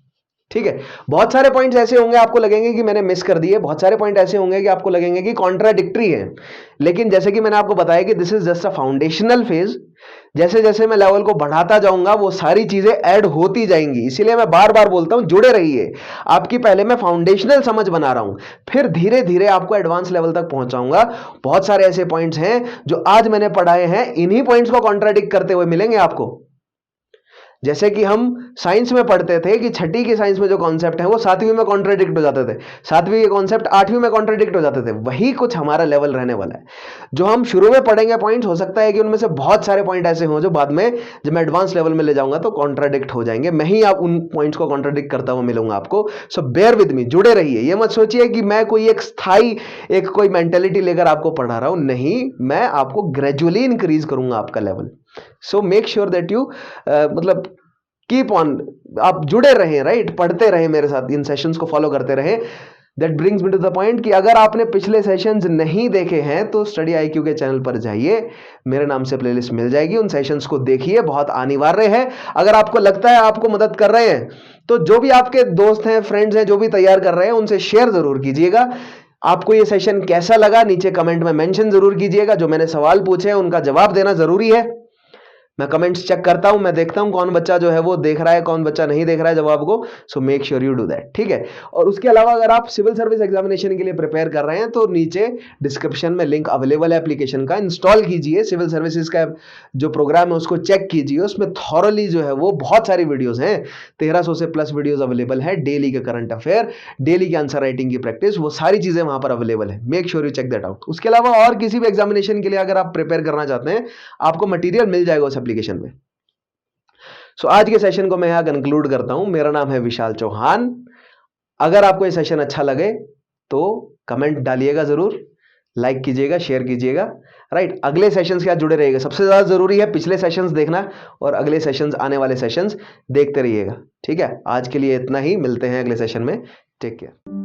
ठीक है, बहुत सारे पॉइंट्स ऐसे होंगे आपको लगेंगे कि मैंने मिस कर दिए, बहुत सारे पॉइंट ऐसे होंगे कि आपको लगेंगे कि कॉन्ट्राडिक्टरी है, लेकिन जैसे कि मैंने आपको बताया कि this is just a foundational phase. जैसे जैसे मैं लेवल को बढ़ाता जाऊंगा वो सारी चीजें ऐड होती जाएंगी, इसीलिए मैं बार बार बोलता हूं जुड़े रहिए। आपकी पहले मैं फाउंडेशनल समझ बना रहा हूं, फिर धीरे धीरे आपको एडवांस लेवल तक पहुंचाऊंगा। बहुत सारे ऐसे पॉइंट्स हैं जो आज मैंने पढ़ाए हैं, इन्हीं पॉइंट्स को कॉन्ट्राडिक्ट करते हुए मिलेंगे आपको। जैसे कि हम साइंस में पढ़ते थे कि छठी की साइंस में जो कॉन्सेप्ट है वो सातवीं में कॉन्ट्राडिक्ट हो जाते थे, सातवीं के कॉन्सेप्ट आठवीं में कॉन्ट्राडिक्ट हो जाते थे, वही कुछ हमारा लेवल रहने वाला है। जो हम शुरू में पढ़ेंगे पॉइंट्स, हो सकता है कि उनमें से बहुत सारे पॉइंट ऐसे हों जो बाद में जब मैं एडवांस लेवल में ले जाऊंगा तो कॉन्ट्राडिक्ट हो जाएंगे। मैं ही आप उन पॉइंट्स को कॉन्ट्राडिक्ट करता हुआ मिलूंगा आपको। सो बेयर विद मी, जुड़े रहिए। ये मत सोचिए कि मैं कोई एक स्थायी कोई मेंटेलिटी लेकर आपको पढ़ा रहा हूं, नहीं, मैं आपको ग्रेजुअली इंक्रीज करूंगा आपका level. So make sure that you मतलब कीप ऑन, आप जुड़े रहें, राइट, पढ़ते रहें मेरे साथ, इन सेशंस को फॉलो करते रहें। That brings me to the point कि अगर आपने पिछले सेशंस नहीं देखे हैं तो स्टडी आईक्यू के चैनल पर जाइए, मेरे नाम से प्लेलिस्ट मिल जाएगी, उन सेशंस को देखिए, बहुत अनिवार्य है। अगर आपको लगता है आपको मदद कर रहे हैं तो जो भी आपके दोस्त हैं, फ्रेंड्स हैं, जो भी तैयार कर रहे हैं उनसे शेयर जरूर कीजिएगा। आपको ये सेशन कैसा लगा नीचे कमेंट में मेंशन जरूर कीजिएगा। जो मैंने सवाल पूछे हैं उनका जवाब देना जरूरी है। मैं कमेंट्स चेक करता हूं, मैं देखता हूं कौन बच्चा जो है वो देख रहा है, कौन बच्चा नहीं देख रहा है जवाब को। सो make sure you do that. ठीक है, और उसके अलावा अगर आप सिविल सर्विस एग्जामिनेशन के लिए प्रिपेयर कर रहे हैं तो नीचे डिस्क्रिप्शन में लिंक अवेलेबल है एप्लीकेशन का, इंस्टॉल कीजिए। सिविल सर्विसेज का जो प्रोग्राम है उसको चेक कीजिए, उसमें थॉरली जो है वो बहुत सारी वीडियोज हैं, 1300 से प्लस वीडियोज अवेलेबल है। डेली के करंट अफेयर, डेली के आंसर राइटिंग की प्रैक्टिस, वो सारी चीजें वहां पर अवेलेबल है। Make sure you check that out. उसके अलावा और किसी भी एग्जामिनेशन के लिए अगर आप प्रिपेयर करना चाहते हैं, आपको मटीरियल मिल जाएगा उस एप्लीकेशन में। सो आज के सेशन को मैं यहां कंक्लूड करता हूं। मेरा नाम है विशाल चौहान। अगर आपको ये सेशन अच्छा लगे तो कमेंट डालिएगा जरूर, लाइक कीजिएगा, शेयर कीजिएगा, राइट। अगले सेशंस के साथ जुड़े रहिएगा, सबसे ज्यादा जरूरी है पिछले सेशंस देखना और अगले सेशंस, आने वाले सेशंस देखते रहिएगा। ठीक है, आज के लिए इतना ही, मिलते हैं अगले सेशन में। Take care.